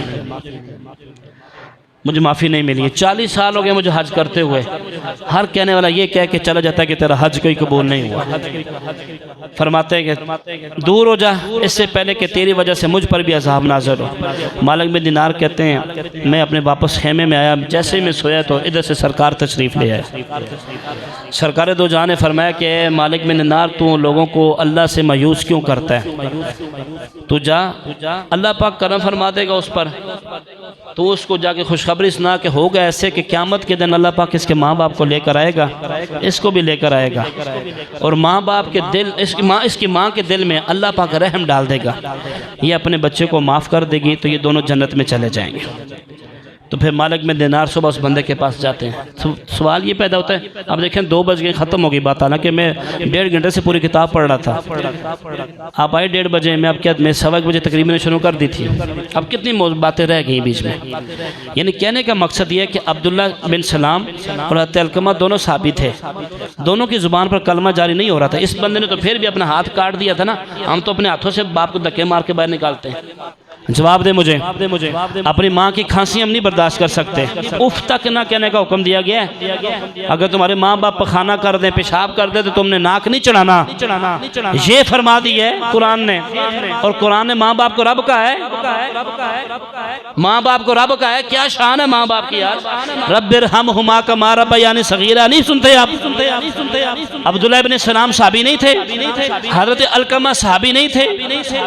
S1: मुझे माफ़ी नहीं मिली है। 40 साल हो गए मुझे हज करते हुए। हर कहने वाला ये कह के चला जाता है कि तेरा हज कोई कबूल नहीं हुआ। फरमाते हैं कि दूर हो जा इससे पहले कि तेरी वजह से मुझ पर भी अज़ाब नाज़िल हो। मालिक बिन दिनार कहते हैं मैं अपने वापस खेमे में आया, जैसे ही मैं सोया तो इधर से सरकार तशरीफ़ ले आए। सरकार दो जहां ने फरमाया कि मालिक बिन दिनार तू लोगों को अल्लाह से मायूस क्यों करता है? तू जा, अल्लाह पाक करम फरमा देगा उस पर। तो उसको जाके खुशखबरी सुना कि होगा ऐसे कि क़यामत के दिन अल्लाह पाक इसके माँ बाप को लेकर आएगा, इसको भी लेकर आएगा, और माँ बाप के दिल, इसकी माँ के दिल में अल्लाह पाक रहम डाल देगा, ये अपने बच्चे को माफ़ कर देगी तो ये दोनों जन्नत में चले जाएंगे। तो फिर मालिक में दिनार सुबह उस बंदे के पास जाते हैं। सवाल ये पैदा होता है, अब देखें 2 बज गए, ख़त्म हो गई बात, हालांकि मैं 1.5 घंटे से पूरी किताब पढ़ रहा था। आप आए 1:30 बजे, मैं अब क्या मैं 1:15 बजे तकरीबन शुरू कर दी थी। अब कितनी बातें रह गई बीच में। यानी कहने का मकसद ये है कि अब्दुल्ला बिन सलाम और हज़रत अलकमा दोनों साहबी थे, दोनों की ज़ुबान पर कलमा जारी नहीं हो रहा था। इस बंदे ने तो फिर भी अपना हाथ काट दिया था ना, हम तो अपने हाथों से बाप को धक्के मार के बाहर निकालते हैं। जवाब दे मुझे, अपनी माँ की खांसी हम नहीं बर्दाश्त कर सकते, उफ तक ना कहने का हुक्म दिया गया है। अगर तुम्हारे माँ बाप पखाना कर दे, पेशाब कर दे तो तुमने नाक नहीं चढ़ाना, ये फरमा दी है कुरान ने। और कुरान ने माँ बाप को रब का है, माँ बाप को रब का है। क्या शान है माँ बाप की यार। रब्बिरहमहुमा कमा रब्बयानी सगीरा, नहीं सुनते आप? अब्दुल्लाह इब्न सलाम साहबी नहीं थे, हज़रत अलकमा साहबी नहीं थे,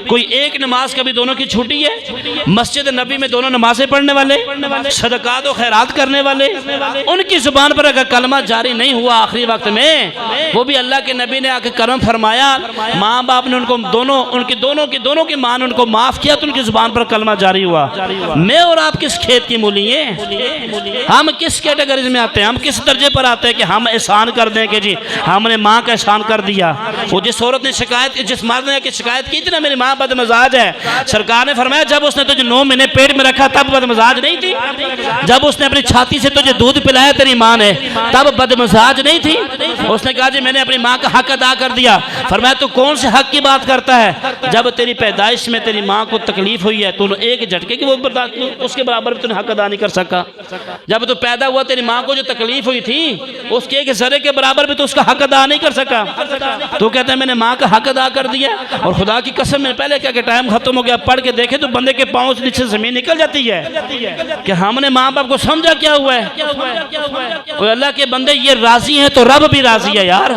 S1: कोई एक नमाज कभी दोनों की छूटी है? मस्जिद नबी में दोनों नमाजें पढ़ने वाले, सदकात और खैरात करने वाले, उनकी जुबान पर अगर कलमा जारी नहीं हुआ आखिरी वक्त में, वो भी अल्लाह के नबी ने आके करम फरमाया, माँ बाप ने उनको दोनों की माँ ने उनको माफ किया तो उनकी जुबान पर कलमा जारी हुआ। मैं और आप किस खेत की मूली हैं? हम किस कैटेगरी में आते हैं? हम किस दर्जे पर आते हैं कि हम एहसान कर दें कि जी हमने माँ का एहसान कर दिया? वो जिस औरत ने शिकायत, जिस मर्द ने शिकायत की थी ना मेरी माँ बदमजाज है, सरकार ने फरमाया फरमाया जब उसने तुझे 9 महीने पेट में रखा तब बदमजाज नहीं थी? जब उसने अपनी छाती से तुझे दूध पिलाया तेरी माँ ने तब बदमजाज नहीं थी? उसने कहा जी मैंने अपनी माँ का हक अदा कर दिया। फरमाया तू कौन से हक की बात करता है? जब तेरी पैदाइश में तेरी माँ को तकलीफ हुई है तूने एक झटके की वो उसके बराबर भी तूने हक अदा नहीं कर सका। जब तू पैदा हुआ तेरी माँ को जो तकलीफ हुई थी उसके एक जरे के बराबर भी तो उसका हक अदा नहीं कर सका। तो कहता है मैंने माँ का हक अदा कर दिया। और खुदा की कसम में पहले क्या कि टाइम खत्म हो गया, पढ़ के देखे तो बंदे के पाँव से नीचे जमीन निकल जाती है कि हमने माँ बाप को समझा क्या हुआ है। और अल्लाह के बंदे ये राजी हैं तो रब भी राजी है यार,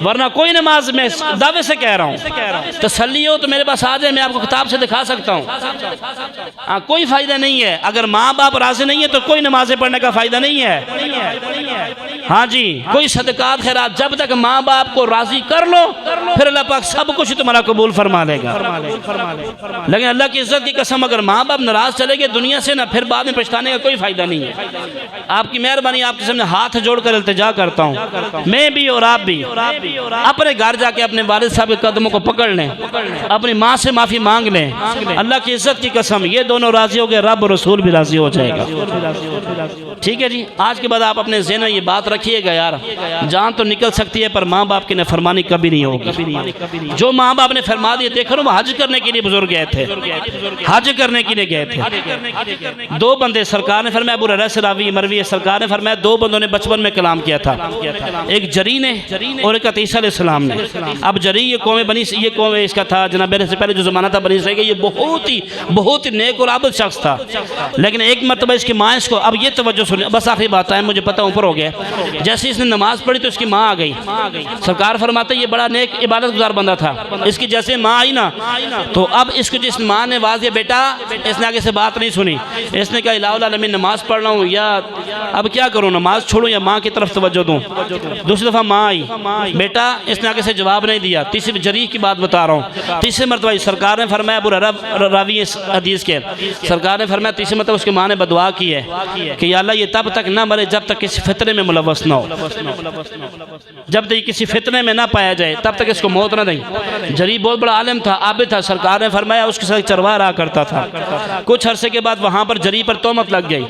S1: वरना कोई नमाज में दावे से कह रहा हूँ तसल्ली हो तो मेरे पास आ जाए, मैं आपको किताब से दिखा सकता हूँ। कोई फायदा नहीं है अगर माँ बाप राजी नहीं है तो कोई नमाजें पढ़ने का फायदा नहीं है। हाँ जी, कोई सदकात खैरात जब तक माँ बाप को राजी कर लो फिर अल्लाह पाक सब कुछ तुम्हारा कबूल फरमा लेगा। लेकिन अल्लाह की इज्जत की कसम अगर माँ बाप नाराज चले गए दुनिया से ना फिर बाद में पछताने का कोई फायदा नहीं है। आपकी मेहरबानी आपके सामने हाथ जोड़कर इल्तिजा करता हूँ, मैं भी और आप भी अपने घर जाके अपने वालिद साहब के कदमों को पकड़ लें, अपनी माँ से माफ़ी मांग लें। अल्लाह की इज्जत की कसम ये दोनों राजी हो गए, रब और रसूल भी राजी हो जाएगा। ठीक है जी, आज के बाद आप अपने ज़हन में ये बात रखिएगा यार, जान तो निकल सकती है पर माँ बाप की नफरमानी कभी नहीं होगी। जो माँ बाप ने फरमा दिए, देखो ना हज करने के लिए बुजुर्ग गए थे, हज करने के लिए गए थे। 2 बंदे सरकार ने फरमाया, अबू हुरैरा से रावी मरवी है, सरकार ने फरमाया 2 बंदों ने बचपन में कलाम किया था, एक जरी ने और एक अतीसा अलैहिस्सलाम ने। अब जरी ये कौम बनी, ये कौम इसका था जनाब से पहले जो ज़माना था बनी इसराइल, ये बहुत ही नेक और आबिद शख्स था। लेकिन एक मरतबा इसकी माँ इसको, अब ये तवज्जो सुनिए बस आखिरी बात है, मुझे पता ऊपर हो गया, जैसे इसने नमाज पढ़ी तो इसकी माँ आ गई। सरकार फरमाते ये बड़ा नेक इबादत गुजार बंदा था, इसकी जैसे माँ आई ना तो अब इसको जिस माँ ने आवाज़ दिया बेटा, इसने आगे से बात नहीं सुनी, इसने कहा इलाहुल आलमीन नमाज पढ़ रहा हूँ या अब क्या करूँ, नमाज छोड़ूँ या माँ की तरफ तवज्जो दूँ। दूसरी दफ़ा माँ आई, बेटा इसने आगे से जवाब नहीं दिया। तीसरी जरी की बात बता रहा हूँ, तीसरे मरतबा सरकार ने फरमाया, अबू हुरैरा रावी इस हदीस के, सरकार ने फरमाया तीसरे मतलब उसकी माँ ने बदुआ की है कि या अल्लाह ये तब तक ना मरे जब तक किसी फितने में मुलव्वस ना हो, जब तक किसी फितने में ना पाया जाए तब तक इसको मौत ना दें। जरी बहुत बड़ा आलिम था, आबिद था, सरकार ने फरमाया उसके साथ चरवाहा रहा करता था। कुछ अरसे के बाद वहाँ पर जरी पर तोहमत लग गई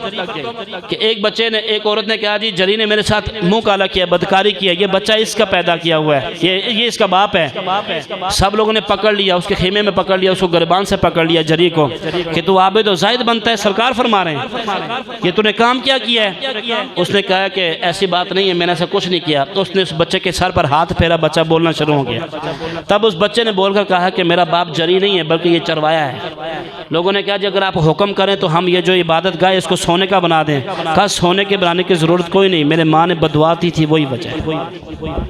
S1: कि एक बच्चे ने, एक औरत ने कहा जी जरी ने मेरे साथ मुँह काला किया, बदकारी किया, ये बच्चा इसका पैदा किया हुआ है, ये इसका बाप है। सब लोगों ने पकड़ लिया, उसके खेमे में पकड़ लिया, उसको गिरबान से पकड़ लिया जरी को कि तू आबिद और जाहिद बनता है, सरकार फरमा रहे हैं ये तूने काम क्या किया है। उसने कहा कि ऐसी बात नहीं है, मैंने ऐसा कुछ नहीं किया। तो उसने उस बच्चे के सर पर हाथ फेरा, बच्चा बोलना शुरू हो गया। तब उस बच्चे ने बोलकर कहा कि मेरा बाप जरी नहीं है बल्कि ये चरवाया है। लोगों ने कहा जी अगर आप हुक्म करें तो हम ये जो इबादत गाह इसको सोने का बना दें। कहा सोने के बनाने की ज़रूरत कोई नहीं, मेरे माँ ने बदुआ दी थी वही वजह है।